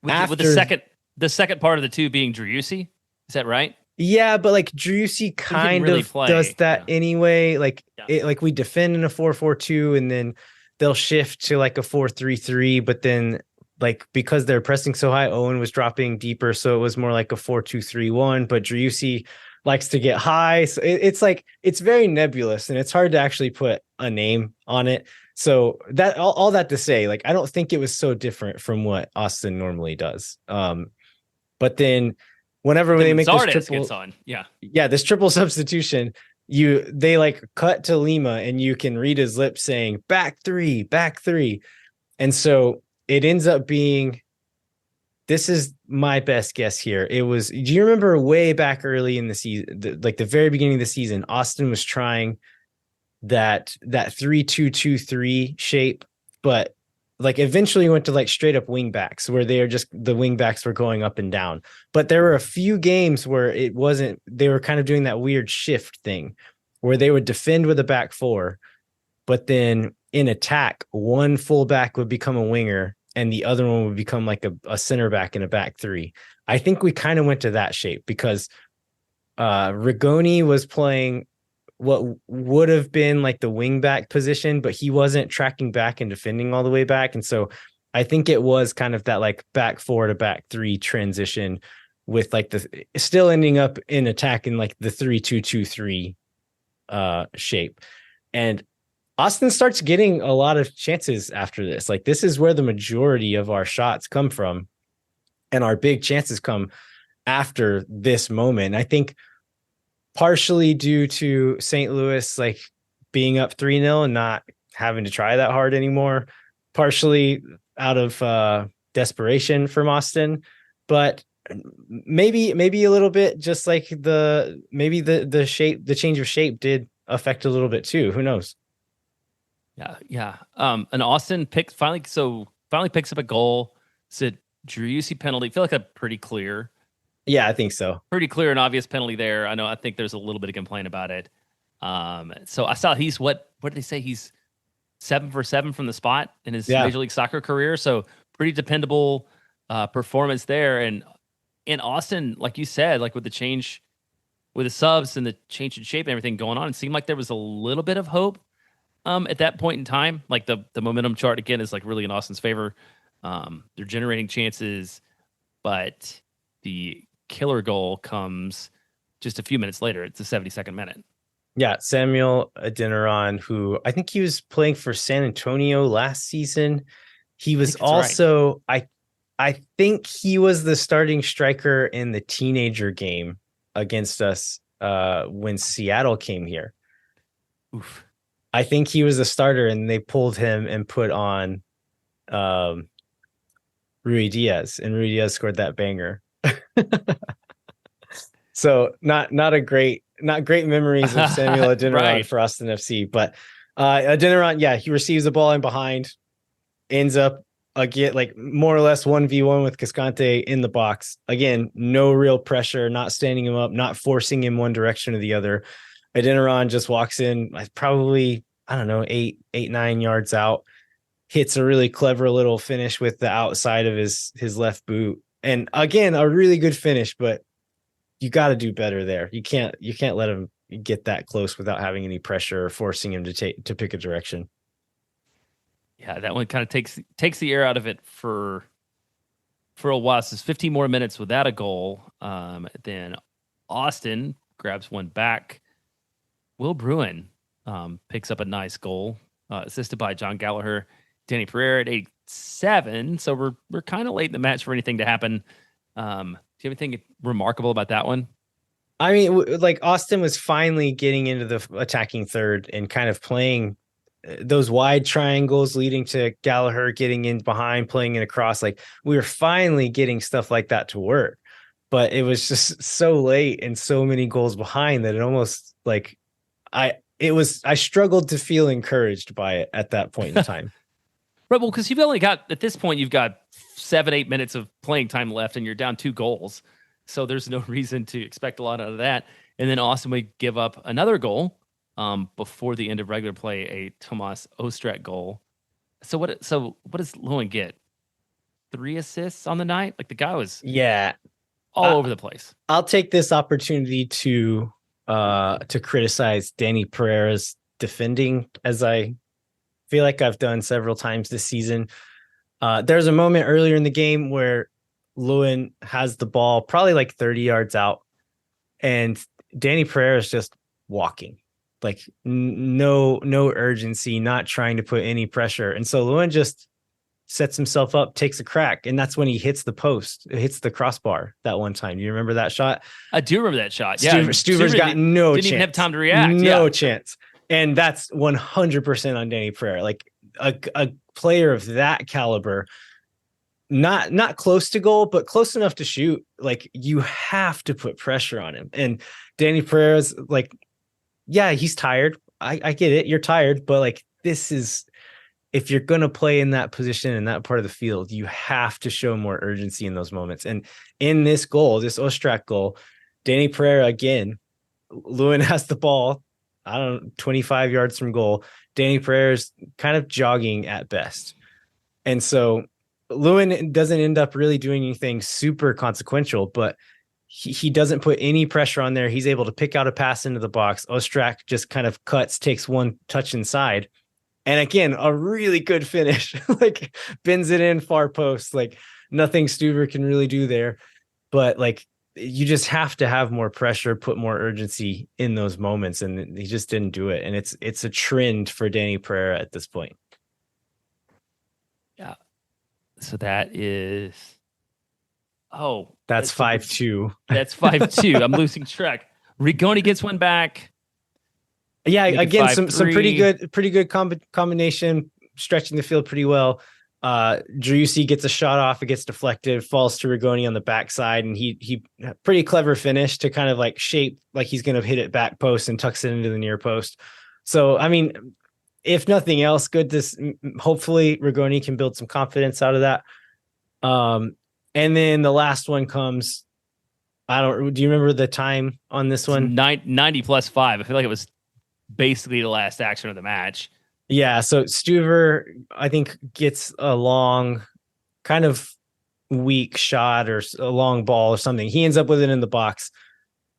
With the second part of the two being Driussi, is that right? Yeah, but like Driussi kind of does that anyway. Like like we defend in a 4-4-2 and then they'll shift to like a 4-3-3, but then like because they're pressing so high, Owen was dropping deeper, so it was more like a 4-2-3-1. But Driussi likes to get high, so it's like it's very nebulous and it's hard to actually put a name on it. So that all that to say, like I don't think it was so different from what Austin normally does. But then whenever they make Zardes this triple, gets on, this triple substitution, they like cut to Lima and you can read his lips saying back three. And so it ends up being, this is my best guess here. It was, do you remember way back early in the season, like the very beginning of the season, Austin was trying that 3-2-2-3 shape, but like eventually went to like straight up wing backs where the wing backs were going up and down. But there were a few games where they were kind of doing that weird shift thing where they would defend with a back four, but then in attack, one fullback would become a winger and the other one would become like a center back in a back three. I think we kind of went to that shape because Rigoni was playing what would have been like the wing back position, but he wasn't tracking back and defending all the way back. And so I think it was kind of that like back four to back three transition with like the still ending up in attack in like the 3-2-2-3 shape. And Austin starts getting a lot of chances after this. Like this is where the majority of our shots come from, and our big chances come after this moment. I think partially due to St. Louis like being up 3-0 and not having to try that hard anymore, partially out of desperation from Austin, but maybe a little bit just like the shape, the change of shape did affect a little bit too. Who knows? Yeah. And Austin finally picks up a goal. It's a Driussi penalty. I feel like a Yeah, I think so. pretty clear and obvious penalty there. I think there's a little bit of complaint about it. So I saw he's what did they say? He's 7 for 7 from the spot in his Yeah. Major League Soccer career. So pretty dependable performance there. And in Austin, like you said, like with the subs and the change in shape and everything going on, it seemed like there was a little bit of hope at that point in time. Like the momentum chart again is like really in Austin's favor. They're generating chances, but the killer goal comes just a few minutes later. It's the 72nd minute. Yeah, Samuel Adeniran, who I think he was playing for San Antonio last season. He was also right. I think he was the starting striker in the teenager game against us when Seattle came here. Oof. I think he was a starter, and they pulled him and put on Rui Diaz, and Rui Diaz scored that banger. So not great memories of Samuel Adeniran right. for Austin FC, but Adeniran, yeah, he receives the ball in behind, ends up again like more or less 1v1 with Cascante in the box. Again, no real pressure, not standing him up, not forcing him one direction or the other. Adeniran just walks in, probably, I don't know, 8-9 yards out, hits a really clever little finish with the outside of his left boot. And again, a really good finish, but you got to do better there. You can't let him get that close without having any pressure or forcing him to pick a direction. Yeah, that one kind of takes the air out of it for a while. So it's 15 more minutes without a goal. Then Austin grabs one back. Will Bruin picks up a nice goal, assisted by John Gallagher. Danny Pereira at 87. So we're kind of late in the match for anything to happen. Do you have anything remarkable about that one? I mean, like Austin was finally getting into the attacking third and kind of playing those wide triangles leading to Gallagher getting in behind, playing it across. Like we were finally getting stuff like that to work, but it was just so late and so many goals behind that it almost like I struggled to feel encouraged by it at that point in time. Right. Well, because at this point, you've got 7-8 minutes of playing time left and you're down 2 goals. So there's no reason to expect a lot out of that. And then Austin would give up another goal before the end of regular play, a Tomas Ostrak goal. So what does Lewin get? 3 assists on the night? Like the guy was all over the place. I'll take this opportunity to criticize Danny Pereira's defending, as I feel like I've done several times this season. There's a moment earlier in the game where Lewin has the ball probably like 30 yards out, and Danny Pereira is just walking, like no urgency, not trying to put any pressure. And so Lewin just sets himself up, takes a crack, and that's when he hits the post. It hits the crossbar that one time. You remember that shot? I do remember that shot. Yeah, Stuver's got no chance. Didn't even have time to react. No chance. And that's 100% on Danny Pereira. Like a player of that caliber, not close to goal, but close enough to shoot. Like you have to put pressure on him. And Danny Pereira's like, yeah, he's tired. I get it. You're tired, but like this is, if you're going to play in that position in that part of the field, you have to show more urgency in those moments. And in this goal, this Ostrak goal, Danny Pereira, again, Lewin has the ball, 25 yards from goal. Danny Pereira's kind of jogging at best. And so Lewin doesn't end up really doing anything super consequential, but he doesn't put any pressure on there. He's able to pick out a pass into the box. Ostrak just kind of takes one touch inside. And again, a really good finish, like bends it in far post, like nothing Stuver can really do there. But like you just have to have more pressure, put more urgency in those moments, and he just didn't do it. And it's a trend for Danny Pereira at this point. Yeah. So that is that's 5-2. That's 5-2. I'm losing track. Rigoni gets one back. Yeah, again, some pretty good combination, stretching the field pretty well. Driussi gets a shot off, it gets deflected, falls to Rigoni on the backside, and he pretty clever finish to kind of like shape like he's going to hit it back post and tucks it into the near post. So I mean, if nothing else, hopefully Rigoni can build some confidence out of that. And then the last one comes. Do you remember the time on this one? 90 plus 5. I feel like it was basically the last action of the match. Yeah, so Stuver, I think, gets a long, kind of weak shot or a long ball or something. He ends up with it in the box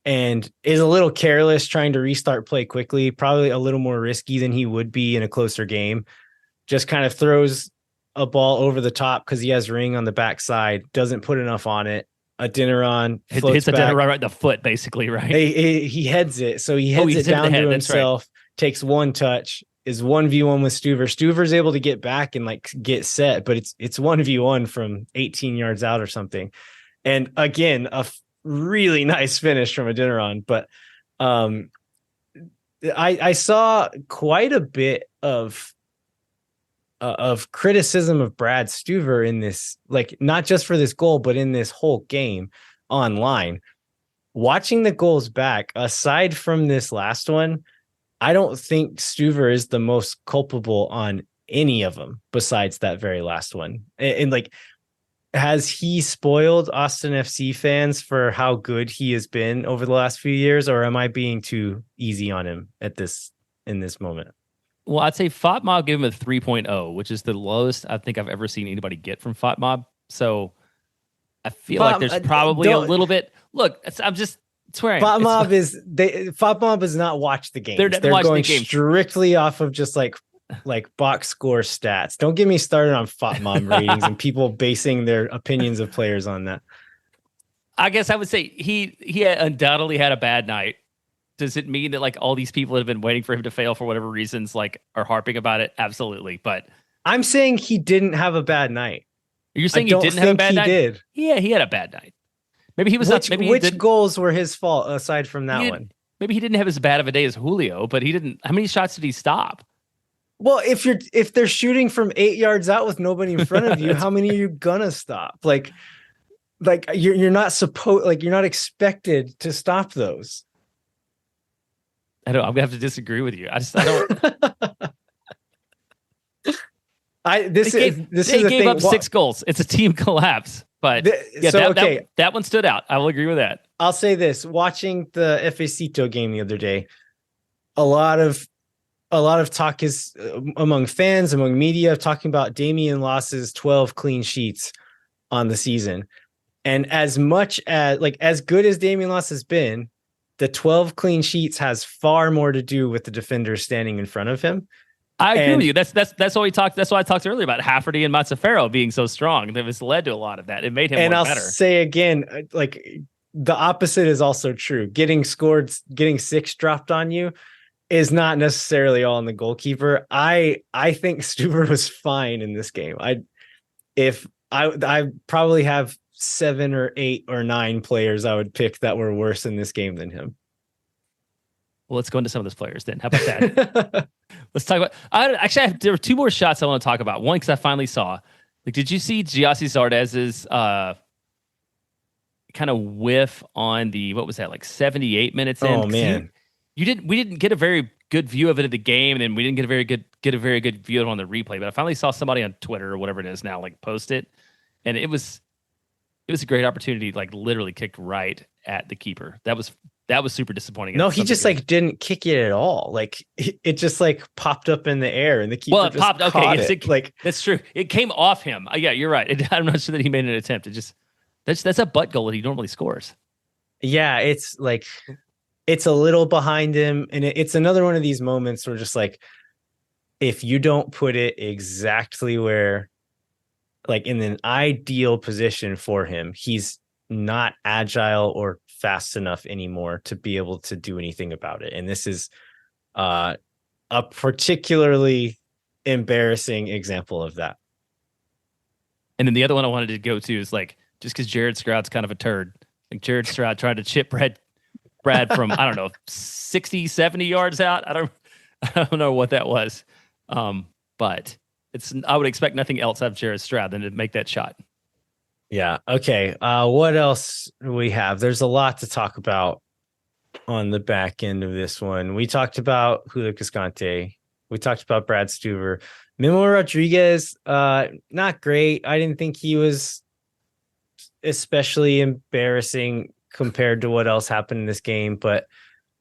and is a little careless trying to restart play quickly, probably a little more risky than he would be in a closer game. Just kind of throws a ball over the top because he has ring on the backside, doesn't put enough on it. Adeniran hits Adeniran right in the foot, basically, right? He heads it. So he heads it down to himself, takes one touch, is 1v1 with Stuver. Stuver's able to get back and like get set, but it's 1v1 from 18 yards out or something. And again, a really nice finish from Adeniran. But I saw quite a bit of criticism of Brad Stuver in this, like not just for this goal, but in this whole game online. Watching the goals back, aside from this last one, I don't think Stuver is the most culpable on any of them besides that very last one. And like, has he spoiled Austin FC fans for how good he has been over the last few years, or am I being too easy on him in this moment? Well, I'd say FOTMob gave him a 3.0, which is the lowest I think I've ever seen anybody get from FOTMob. So I feel like there's probably a little bit. Look, I'm just swearing. FOTMob does not watch the games. They're going strictly off of just like box score stats. Don't get me started on FOTMob ratings and people basing their opinions of players on that. I guess I would say he undoubtedly had a bad night. Does it mean that like all these people that have been waiting for him to fail for whatever reasons like are harping about it? Absolutely. But I'm saying he didn't have a bad night. You're saying he didn't have a bad night? He did. Yeah, he had a bad night. Maybe he was which goals were his fault aside from that one? Maybe he didn't have as bad of a day as Julio, but he didn't. How many shots did he stop? Well, if they're shooting from 8 yards out with nobody in front of you, how many are you gonna stop? Like you're not you're not expected to stop those. I'm gonna have to disagree with you. I don't. They gave up 6 goals. It's a team collapse. But that one stood out. I will agree with that. I'll say this: watching the Efecito game the other day, a lot of talk is among fans, among media, talking about Damian Loss's 12 clean sheets on the season. And as much as good as Damian Loss has been, the 12 clean sheets has far more to do with the defenders standing in front of him. I agree with you. That's why we talked. That's why I talked earlier about Hafferty and Mazzaferro being so strong. That has led to a lot of that. It made him better. And I'll say again, like the opposite is also true. Getting 6 dropped on you is not necessarily all on the goalkeeper. I think Stuver was fine in this game. I probably have 7 or 8 or 9 players I would pick that were worse in this game than him. Well, let's go into some of those players then. How about that? Let's talk about. There were 2 more shots I want to talk about. One, because I finally saw. Like, did you see Giassi Zardez's kind of whiff on the 78 minutes in? Oh man, we didn't get a very good view of it at the game, and then we didn't get a very good view of it on the replay. But I finally saw somebody on Twitter or whatever it is now post it, and it was a great opportunity. Like literally kicked right at the keeper. That was super disappointing. No, he just didn't kick it at all. Like it just popped up in the air and the keeper it popped. Okay, that's true. It came off him. Yeah, you're right. I'm not sure that he made an attempt. That's a butt goal that he normally scores. Yeah, it's it's a little behind him, and it's another one of these moments where just if you don't put it exactly where in an ideal position for him, he's not agile or fast enough anymore to be able to do anything about it. And this is a particularly embarrassing example of that. And then the other one I wanted to go to is like, just because Jared Stroud's kind of a turd. Like Jared Stroud tried to chip Brad from, I don't know, 60, 70 yards out. I don't know what that was. But I would expect nothing else out of Jared Stroud than to make that shot. Yeah. Okay. What else do we have? There's a lot to talk about on the back end of this one. We talked about Julio Cascante. We talked about Brad Stuver. Memo Rodriguez, not great. I didn't think he was especially embarrassing compared to what else happened in this game, but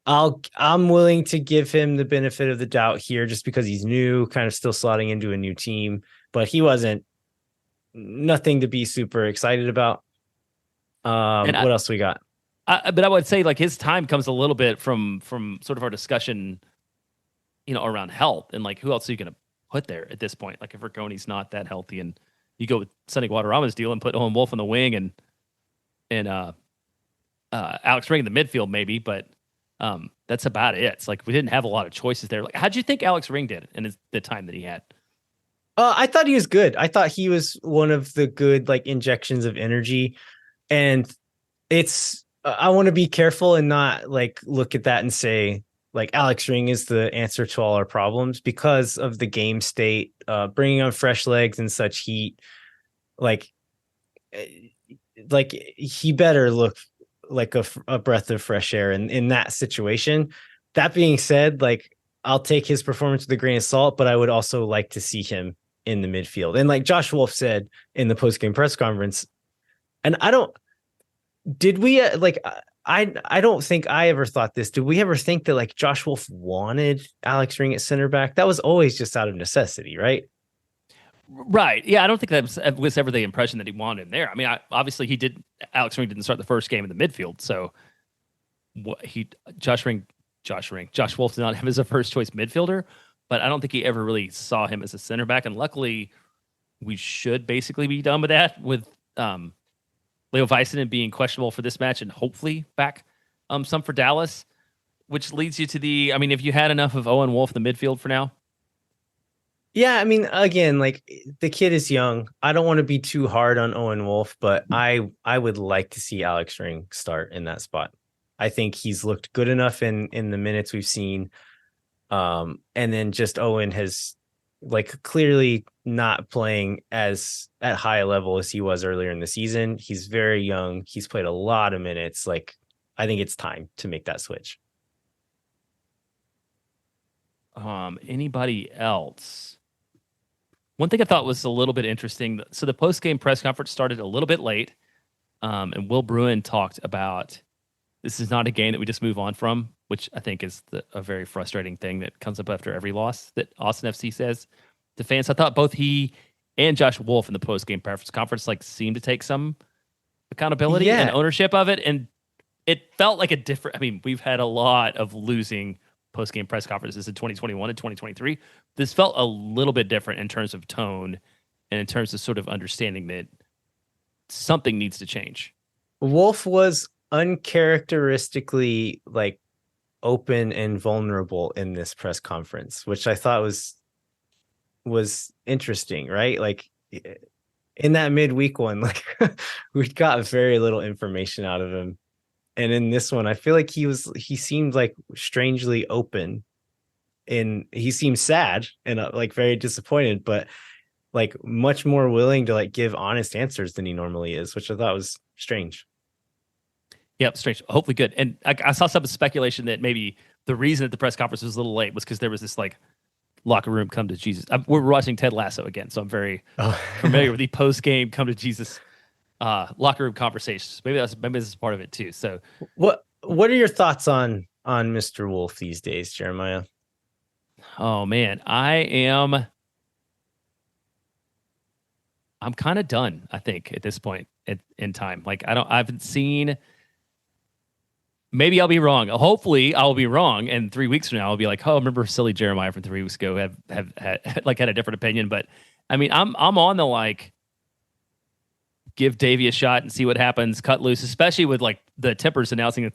I'm willing to give him the benefit of the doubt here just because he's new, kind of still slotting into a new team, but he wasn't nothing to be super excited about. What else we got? But I would say like his time comes a little bit from sort of our discussion, around health and like who else are you going to put there at this point? Like if Ricconi's not that healthy, and you go with Sonny Guadarrama's deal and put Owen Wolff on the wing and Alex Ring in the midfield maybe, but that's about it. It's like we didn't have a lot of choices there. Like how'd you think Alex Ring did in the time that he had? I thought he was good. I thought he was one of the good like injections of energy, and I want to be careful and not like look at that and say like Alex Ring is the answer to all our problems because of the game state, bringing on fresh legs in such heat. Like he better look like a breath of fresh air in that situation. That being said, like I'll take his performance with a grain of salt, but I would also like to see him in the midfield. And like Josh Wolff said in the post-game press conference, and I don't think I ever thought this. Did we ever think that like Josh Wolff wanted Alex Ring at center back? That was always just out of necessity, right? Right. Yeah, I don't think that was ever the impression that he wanted him there. I mean, obviously Alex Ring didn't start the first game in the midfield, so Josh Wolff did not have as a first choice midfielder, but I don't think he ever really saw him as a center back. And luckily, we should basically be done with that with Leo Väisänen being questionable for this match and hopefully back some for Dallas, which leads you to if you had enough of Owen Wolff in the midfield for now. Yeah, I mean, again, like the kid is young. I don't want to be too hard on Owen Wolff, but I would like to see Alex Ring start in that spot. I think he's looked good enough in the minutes we've seen. And then just Owen has like clearly not playing as at high a level as he was earlier in the season. He's very young. He's played a lot of minutes. Like I think it's time to make that switch. Anybody else? One thing I thought was a little bit interesting. So the post-game press conference started a little bit late, and Will Bruin talked about this is not a game that we just move on from, which I think is a very frustrating thing that comes up after every loss that Austin FC says to fans. I thought both he and Josh Wolff in the post-game press conference like seemed to take some accountability and ownership of it, and it felt like a different. I mean, we've had a lot of losing post-game press conferences in 2021 and 2023. This felt a little bit different in terms of tone and in terms of sort of understanding that something needs to change. Wolff was uncharacteristically like open and vulnerable in this press conference, which I thought was interesting, right? Like in that midweek one, like we got very little information out of him. And in this one, I feel like he seemed like strangely open, and he seemed sad and like very disappointed, but like much more willing to like give honest answers than he normally is, which I thought was strange. Yep, strange. Hopefully good. And I saw some speculation that maybe the reason that the press conference was a little late was because there was this like locker room come to Jesus. We're watching Ted Lasso again, so I'm very familiar with the post game come to Jesus locker room conversations. Maybe this is part of it too. So what are your thoughts on Mr. Wolff these days, Jeremiah? Oh man, I'm kind of done, I think, at this point in time. Like I haven't seen. Maybe I'll be wrong. Hopefully, I'll be wrong. And 3 weeks from now, I'll be like, "Oh, remember silly Jeremiah from 3 weeks ago have had a different opinion." But I mean, I'm on the like, give Davey a shot and see what happens. Cut loose, especially with like the Tippers announcing that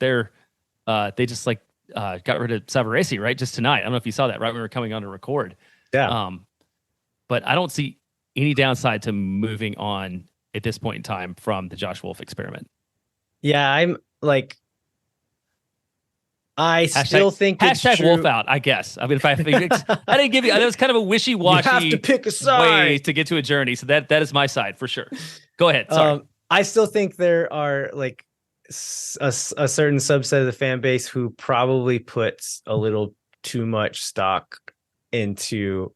they just like got rid of Savarese right just tonight. I don't know if you saw that right when we were coming on to record. Yeah. But I don't see any downside to moving on at this point in time from the Josh Wolff experiment. Yeah, I'm like, I still think it's hashtag true. Wolff out, I guess. I mean, I didn't give you, that was kind of a wishy-washy You have to pick a side way to get to a journey. So that is my side for sure. Go ahead. Sorry. I still think there are like a certain subset of the fan base who probably puts a little too much stock into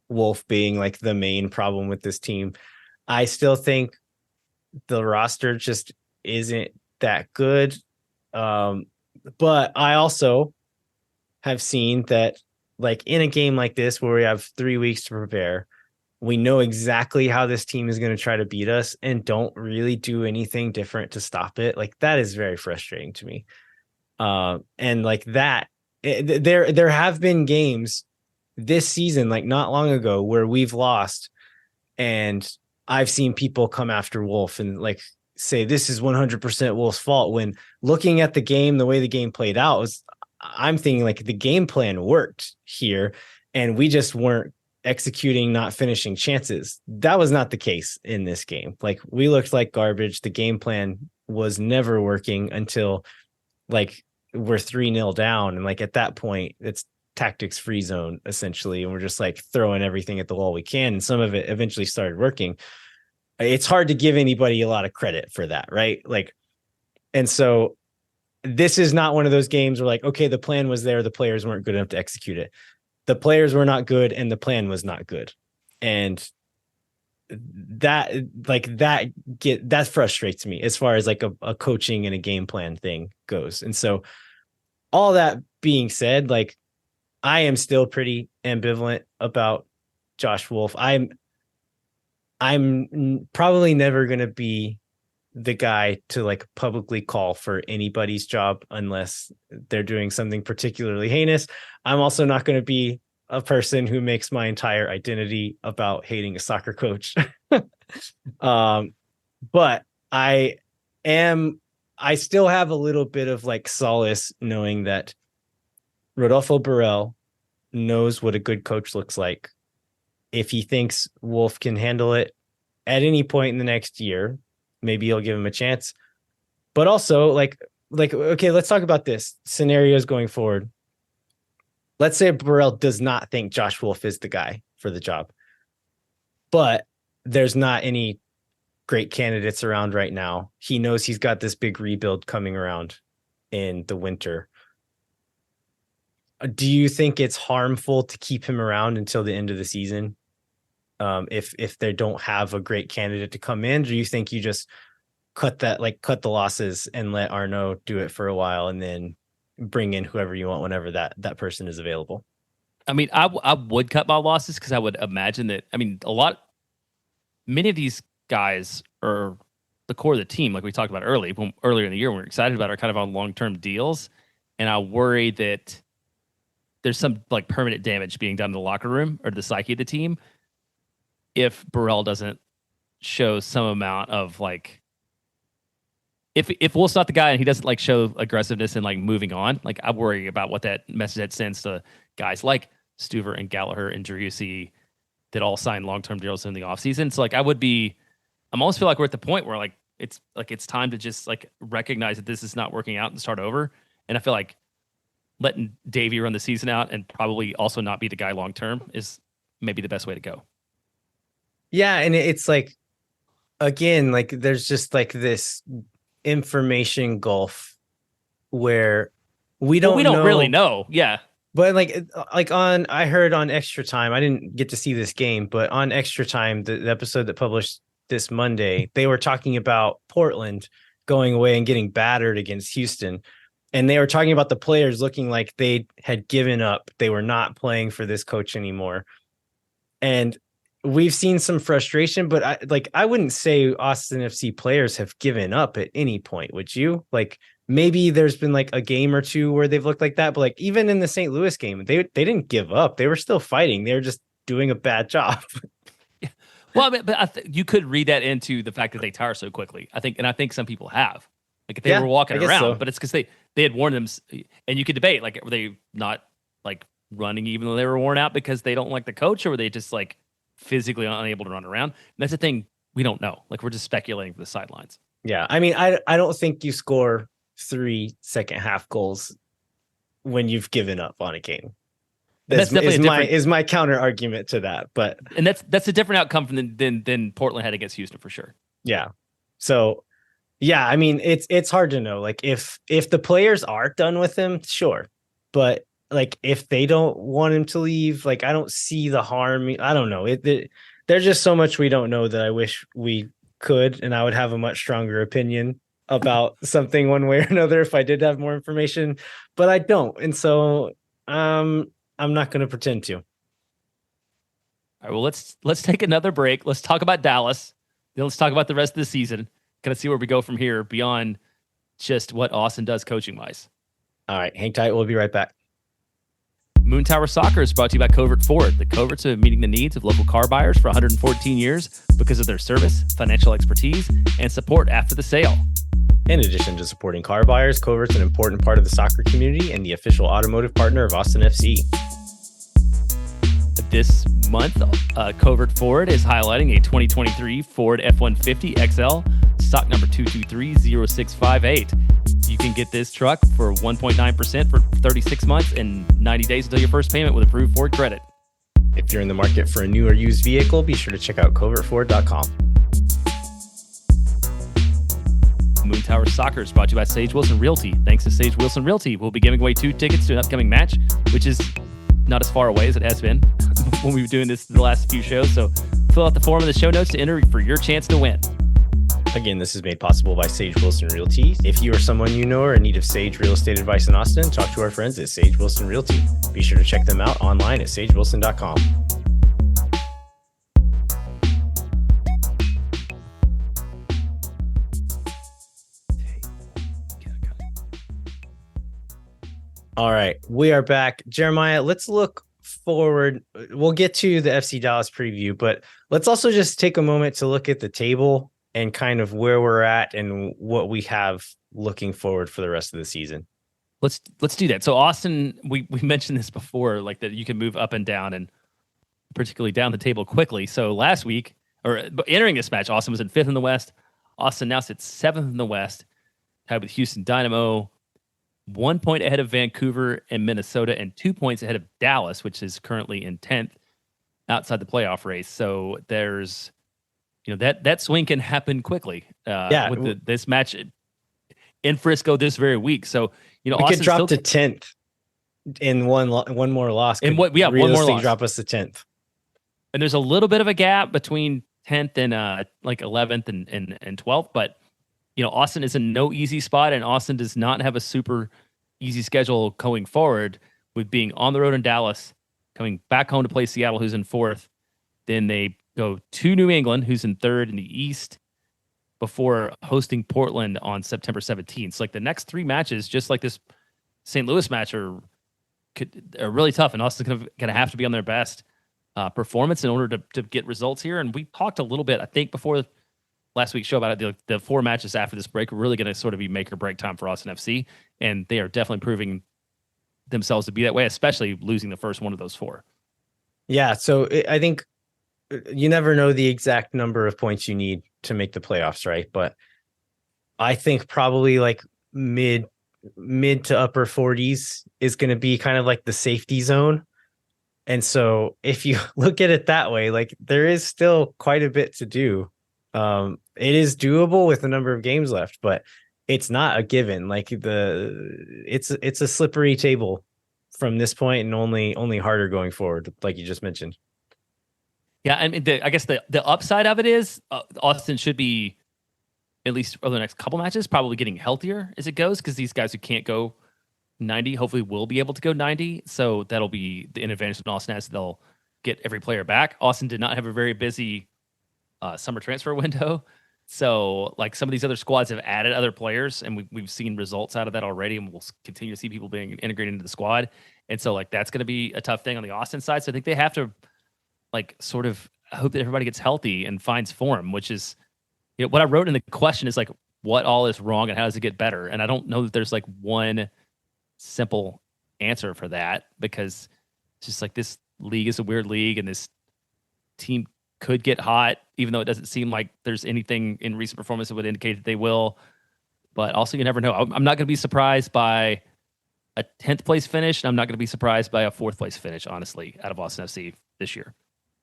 Wolff being like the main problem with this team. I still think the roster just isn't that good. But I also have seen that like in a game like this where we have 3 weeks to prepare, we know exactly how this team is going to try to beat us and don't really do anything different to stop it. Like that is very frustrating to me. And like that, there have been games this season, like not long ago, where we've lost, and I've seen people come after Wolff and like say this is 100% Wolff's fault. When looking at the game, the way the game played out was, I'm thinking like the game plan worked here, and we just weren't executing, not finishing chances. That was not the case in this game. Like we looked like garbage. The game plan was never working until like we're 3-0 down. And like at that point, it's tactics free zone essentially. And we're just like throwing everything at the wall we can. And some of it eventually started working. It's hard to give anybody a lot of credit for that, right? Like, and so this is not one of those games where like, okay, the plan was there, the players weren't good enough to execute it. The players were not good and the plan was not good. And that frustrates me as far as like a coaching and a game plan thing goes. And so all that being said, like I am still pretty ambivalent about Josh Wolff. I'm probably never going to be the guy to like publicly call for anybody's job unless they're doing something particularly heinous. I'm also not going to be a person who makes my entire identity about hating a soccer coach. But I still have a little bit of like solace knowing that Rodolfo Borrell knows what a good coach looks like. If he thinks Wolff can handle it at any point in the next year, maybe he'll give him a chance. But also like, okay, let's talk about this scenarios going forward. Let's say Borrell does not think Josh Wolff is the guy for the job, but there's not any great candidates around right now. He knows he's got this big rebuild coming around in the winter. Do you think it's harmful to keep him around until the end of the season? If they don't have a great candidate to come in, do you think you just cut the losses and let Arnaud do it for a while and then bring in whoever you want whenever that person is available? I mean, I would cut my losses because I would imagine that, I mean, many of these guys are the core of the team, like we talked about earlier in the year, when we were excited about, are kind of on long-term deals. And I worry that there's some like permanent damage being done in the locker room or the psyche of the team if Borrell doesn't show some amount of like, if Wolff's not the guy and he doesn't like show aggressiveness and like moving on, like I worry about what that message that sends to guys like Stuver and Gallagher and Driussi that all signed long-term deals in the offseason. So like I'm almost feel like we're at the point where like it's time to just like recognize that this is not working out and start over. And I feel like letting Davey run the season out and probably also not be the guy long-term is maybe the best way to go. Yeah. And it's like, again, like there's just like this information gulf where we don't really know. Yeah. But I heard on Extra Time, I didn't get to see this game, but on Extra Time, the episode that published this Monday, they were talking about Portland going away and getting battered against Houston. And they were talking about the players looking like they had given up. They were not playing for this coach anymore. And we've seen some frustration, but I wouldn't say Austin FC players have given up at any point. Would you? Like maybe there's been like a game or two where they've looked like that, but like even in the St. Louis game, they didn't give up. They were still fighting. They were just doing a bad job. Well, I mean, but you could read that into the fact that they tire so quickly. I think some people have. Like if they Yeah, were walking I guess around, so. but it's because they had worn them, and you could debate like were they not like running even though they were worn out because they don't like the coach, or were they just like physically unable to run around? And that's the thing we don't know. Like we're just speculating from the sidelines. Yeah, I mean, I don't think you score 3 second half goals when you've given up on a game. And that's definitely Is my counter argument to that. But and that's a different outcome from than Portland had against Houston for sure. yeah, so yeah, I mean, it's hard to know. Like if the players are done with him, sure, but like if they don't want him to leave, like I don't see the harm. I don't know. There's just so much we don't know that I wish we could, and I would have a much stronger opinion about something one way or another if I did have more information, but I don't, and so I'm not going to pretend to. All right, well let's take another break. Let's talk about Dallas. Then let's talk about the rest of the season. Kind of see where we go from here beyond just what Austin does coaching wise. All right, hang tight. We'll be right back. Moon Tower Soccer is brought to you by Covert Ford. The Coverts have been meeting the needs of local car buyers for 114 years because of their service, financial expertise, and support after the sale. In addition to supporting car buyers, Covert's an important part of the soccer community and the official automotive partner of Austin FC. This month, Covert Ford is highlighting a 2023 Ford F-150 XL, stock number 2230658. You can get this truck for 1.9% for 36 months and 90 days until your first payment with approved Ford credit. If you're in the market for a new or used vehicle, be sure to check out covertford.com. Moon Tower Soccer is brought to you by Sage Wilson Realty. Thanks to Sage Wilson Realty, we'll be giving away 2 tickets to an upcoming match, which is not as far away as it has been when we were doing this the last few shows. So fill out the form in the show notes to enter for your chance to win. Again, this is made possible by Sage Wilson Realty. If you or someone you know are in need of Sage real estate advice in Austin, talk to our friends at Sage Wilson Realty. Be sure to check them out online at sagewilson.com. All right, we are back. Jeremiah, let's look forward. We'll get to the FC Dallas preview, but let's also just take a moment to look at the table and kind of where we're at and what we have looking forward for the rest of the season. Let's do that. So Austin, we mentioned this before, like that you can move up and down and particularly down the table quickly. So last week, or entering this match, Austin was in 5th in the West. Austin now sits 7th in the West, tied with Houston Dynamo, 1 point ahead of Vancouver and Minnesota, and 2 points ahead of Dallas, which is currently in 10th outside the playoff race. So there's, that swing can happen quickly. With this match in Frisco this very week. So, we could drop to 10th in one more loss. And one more loss. Drop us to 10th. And there's a little bit of a gap between 10th and like 11th and 12th, but Austin is in no easy spot, and Austin does not have a super easy schedule going forward with being on the road in Dallas, coming back home to play Seattle, who's in 4th. Then they go to New England, who's in 3rd in the East, before hosting Portland on September 17th. So like the next 3 matches, just like this St. Louis match, are really tough, and Austin's going to have to be on their best performance in order to get results here. And we talked a little bit, I think, before last week's show about it. The 4 matches after this break are really going to sort of be make or break time for Austin FC, and they are definitely proving themselves to be that way, especially losing the first one of those 4. Yeah, so I think you never know the exact number of points you need to make the playoffs, right? But I think probably like mid to upper 40s is going to be kind of like the safety zone. And so if you look at it that way, like there is still quite a bit to do. It is doable with a number of games left, but it's not a given. Like it's a slippery table from this point, and only harder going forward, like you just mentioned. Yeah, I mean, I guess the upside of it is Austin should be, at least over the next couple matches, probably getting healthier as it goes, because these guys who can't go 90 hopefully will be able to go 90. So that'll be an advantage that Austin has. They'll get every player back. Austin did not have a very busy summer transfer window. So like some of these other squads have added other players, and we've seen results out of that already, and we'll continue to see people being integrated into the squad. And so like that's going to be a tough thing on the Austin side. So I think they have to like sort of, I hope that everybody gets healthy and finds form, which is, what I wrote in the question is like, what all is wrong and how does it get better? And I don't know that there's like one simple answer for that, because it's just like this league is a weird league and this team could get hot, even though it doesn't seem like there's anything in recent performance that would indicate that they will. But also, you never know. I'm not going to be surprised by a 10th place finish, and I'm not going to be surprised by a 4th place finish, honestly, out of Austin FC this year.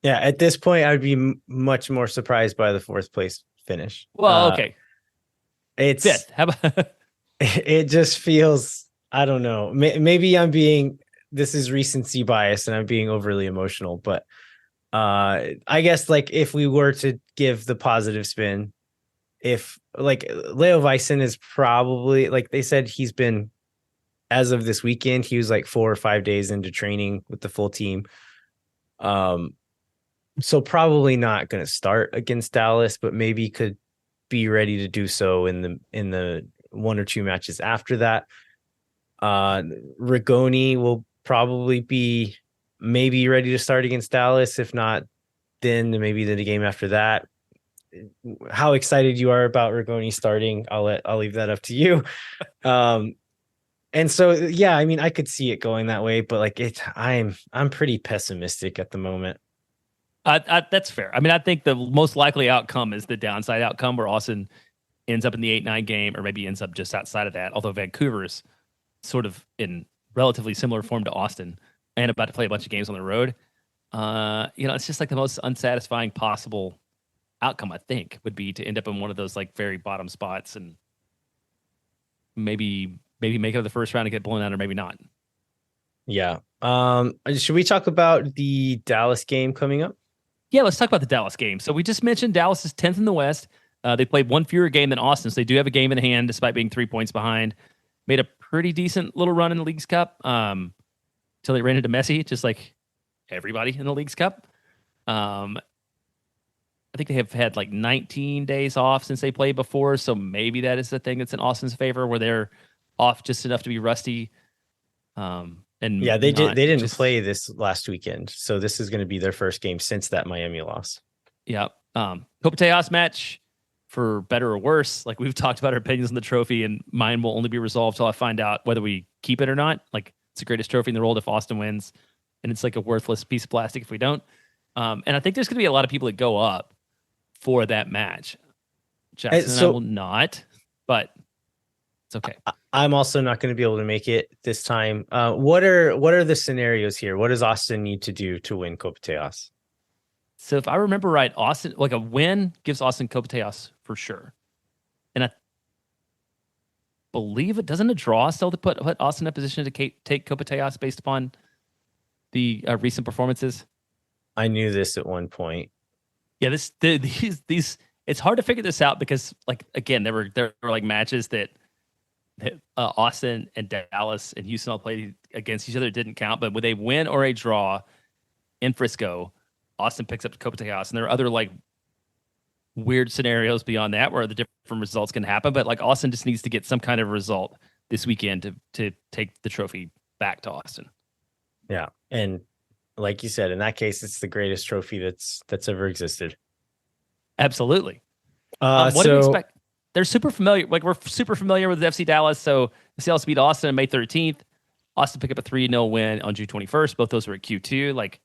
Yeah, at this point, I would be much more surprised by the 4th place finish. Well, okay. It's 5th. How about it just feels, I don't know. Maybe this is recency bias and I'm being overly emotional, but I guess like if we were to give the positive spin, if like Leo Wysen is probably, like they said, he's been, as of this weekend, he was like 4 or 5 days into training with the full team. So probably not going to start against Dallas, but maybe could be ready to do so in the 1 or 2 matches after that. Rigoni will probably be maybe ready to start against Dallas. If not, then maybe the game after that. How excited you are about Rigoni starting, I'll leave that up to you. And so, yeah, I mean, I could see it going that way, but like I'm pretty pessimistic at the moment. That's fair. I mean, I think the most likely outcome is the downside outcome where Austin ends up in the 8-9 game, or maybe ends up just outside of that. Although Vancouver is sort of in relatively similar form to Austin and about to play a bunch of games on the road. It's just like the most unsatisfying possible outcome, I think, would be to end up in one of those like very bottom spots and maybe make it to the first round and get blown out, or maybe not. Yeah. Should we talk about the Dallas game coming up? Yeah, let's talk about the Dallas game. So we just mentioned Dallas is 10th in the West. They played one fewer game than Austin, so they do have a game in hand despite being 3 points behind. Made a pretty decent little run in the Leagues Cup until they ran into Messi, just like everybody in the Leagues Cup. I think they have had like 19 days off since they played before, so maybe that is the thing that's in Austin's favor, where they're off just enough to be rusty. And yeah, they didn't play this last weekend, so this is going to be their first game since that Miami loss. Yeah. Kopitar's match, for better or worse, like we've talked about our opinions on the trophy, and mine will only be resolved till I find out whether we keep it or not. Like, it's the greatest trophy in the world if Austin wins, and it's like a worthless piece of plastic if we don't. And I think there's going to be a lot of people that go up for that match. Jackson and I will not, but it's okay. I'm also not going to be able to make it this time. What are the scenarios here? What does Austin need to do to win Kopitar's? So if I remember right, Austin, like a win gives Austin Kopitar's for sure. And I believe it doesn't a draw still to put Austin in a position to take Kopitar's based upon the recent performances. I knew this at one point. Yeah, these it's hard to figure this out because, like, again, there were like matches that Austin and Dallas and Houston all played against each other. It didn't count, but with a win or a draw in Frisco, Austin picks up Kopitar's, and there are other like weird scenarios beyond that where the different results can happen. But like Austin just needs to get some kind of result this weekend to take the trophy back to Austin. Yeah, and like you said, in that case, it's the greatest trophy that's ever existed. Absolutely. What do you expect? They're super familiar. Like, we're super familiar with FC Dallas. So the Dallas beat Austin on May 13th. Austin picked up a 3-0 win on June 21st. Both those were at Q2. Like,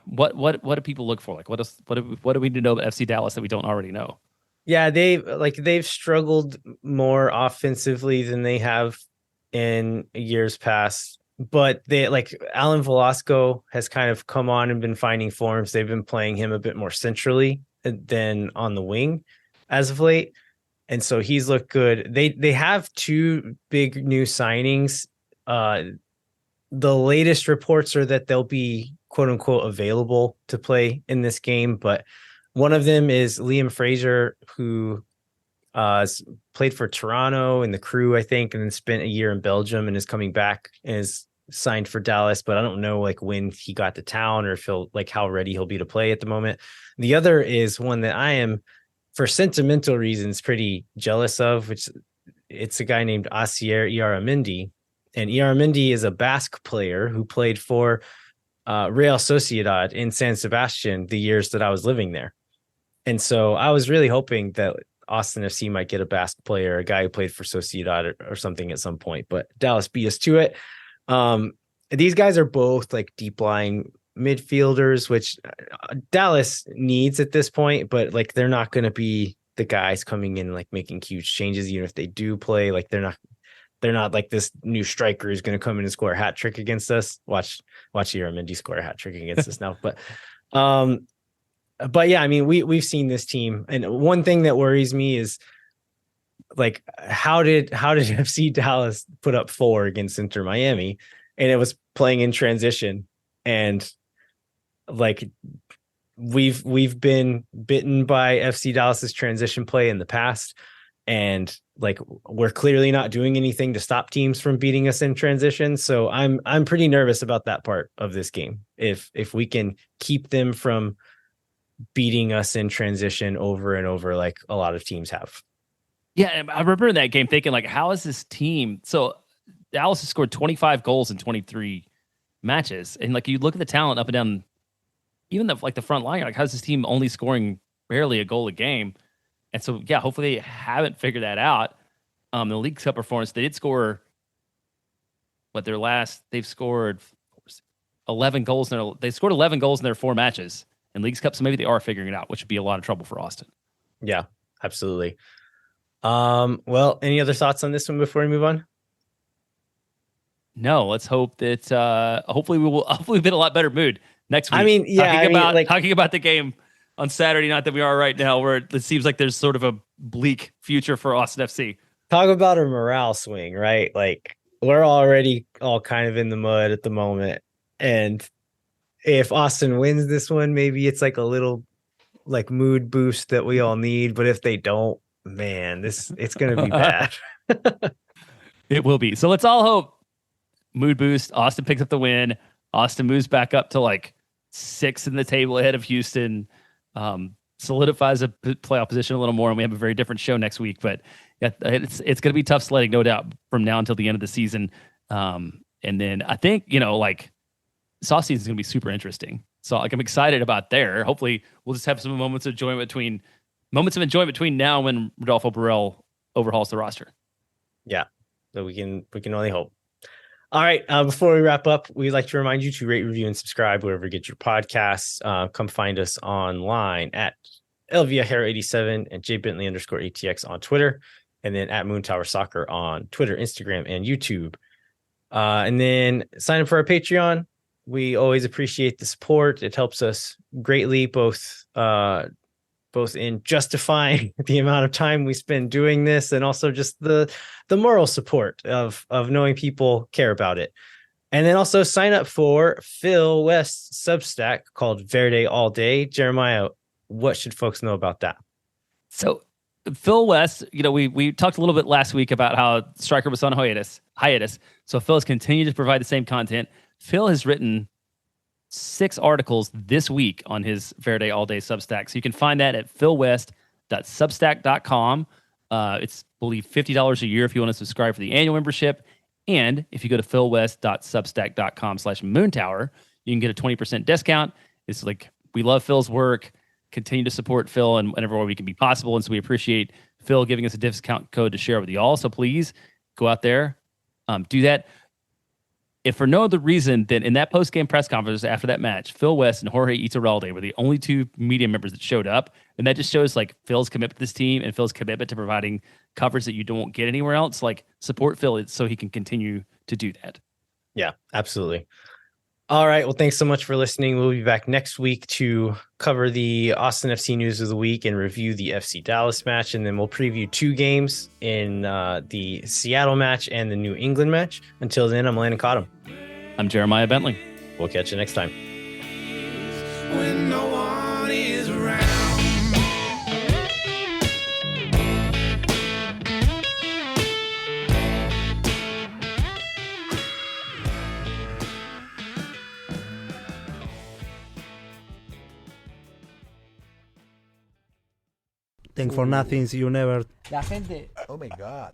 what do people look for? Like, what do we need to know about FC Dallas that we don't already know? Yeah, they've struggled more offensively than they have in years past. But they, like, Alan Velasco has kind of come on and been finding forms. They've been playing him a bit more centrally than on the wing as of late. And so he's looked good. They have 2 big new signings. The latest reports are that they'll be quote unquote available to play in this game. But one of them is Liam Fraser, who played for Toronto in the Crew, I think, and then spent a year in Belgium and is coming back and is signed for Dallas. But I don't know like when he got to town or if he'll, like, how ready he'll be to play at the moment. The other is one that I am, for sentimental reasons, pretty jealous of, which it's a guy named Asier Iaramendi. And Iaramendi is a Basque player who played for Real Sociedad in San Sebastian the years that I was living there. And so I was really hoping that Austin FC might get a Basque player, a guy who played for Sociedad or something at some point, but Dallas beat us to it. These guys are both like deep lying midfielders, which Dallas needs at this point, but like they're not going to be the guys coming in like making huge changes. Even if they do play, like they're not like this new striker who's going to come in and score a hat trick against us. Watch Iramendi score a hat trick against us now. But yeah, I mean, we've seen this team, and one thing that worries me is like how did FC Dallas put up 4 against Inter Miami, and it was playing in transition, and like we've been bitten by FC Dallas's transition play in the past, and like we're clearly not doing anything to stop teams from beating us in transition. So I'm pretty nervous about that part of this game. If we can keep them from beating us in transition over and over like a lot of teams have. Yeah, I remember in that game thinking like, how is this team? So Dallas has scored 25 goals in 23 matches, and like you look at the talent up and down, even the front line, like how's this team only scoring barely a goal a game? And so yeah, hopefully they haven't figured that out. The League Cup performance, they did score, but they've scored 11 goals they scored 11 goals in their 4 matches in Leagues Cup, so maybe they are figuring it out, which would be a lot of trouble for Austin. Yeah, absolutely. Well, any other thoughts on this one before we move on? No, let's hope that hopefully we'll be in a lot better mood next week. I mean, yeah, talking about the game on Saturday night that we are right now, where it seems like there's sort of a bleak future for Austin FC. Talk about a morale swing, right? Like we're already all kind of in the mud at the moment, and if Austin wins this one, maybe it's like a little like mood boost that we all need. But if they don't, man, it's going to be bad. It will be. So let's all hope mood boost. Austin picks up the win. Austin moves back up to like 6 in the table ahead of Houston. Solidifies a playoff position a little more, and we have a very different show next week. But yeah, it's going to be tough sledding, no doubt, from now until the end of the season. And then I think like Saw season is going to be super interesting. So like I'm excited about there. Hopefully we'll just have some moments of enjoyment between now and when Rodolfo Borrell overhauls the roster. Yeah, so we can only hope. All right. Before we wrap up, we'd like to remind you to rate, review, and subscribe wherever you get your podcasts. Come find us online at LViajero87 and JBentley_ATX on Twitter, and then at Moon Tower Soccer on Twitter, Instagram, and YouTube. And then sign up for our Patreon. We always appreciate the support. It helps us greatly, both in justifying the amount of time we spend doing this, and also just the moral support of knowing people care about it. And then also sign up for Phil West's Substack called Verde All Day. Jeremiah, what should folks know about that? So Phil West, we talked a little bit last week about how Striker was on hiatus. So Phil has continued to provide the same content. Phil has written 6 articles this week on his Verde All Day Substack. So you can find that at philwest.substack.com. It's, I believe, $50 a year if you want to subscribe for the annual membership. And if you go to philwest.substack.com/moontower, you can get a 20% discount. It's like, we love Phil's work. Continue to support Phil in whatever way we can be possible. And so we appreciate Phil giving us a discount code to share with you all. So please go out there, do that. If for no other reason than in that post-game press conference after that match, Phil West and Jorge Iturralde were the only 2 media members that showed up. And that just shows like Phil's commitment to this team and Phil's commitment to providing coverage that you don't get anywhere else. Like, support Phil so he can continue to do that. Yeah, absolutely. All right. Well, thanks so much for listening. We'll be back next week to cover the Austin FC news of the week and review the FC Dallas match. And then we'll preview 2 games in the Seattle match and the New England match. Until then, I'm Landon Cottom. I'm Jeremiah Bentley. We'll catch you next time. When no one is around. Think for nothing, you never. La gente Oh my God.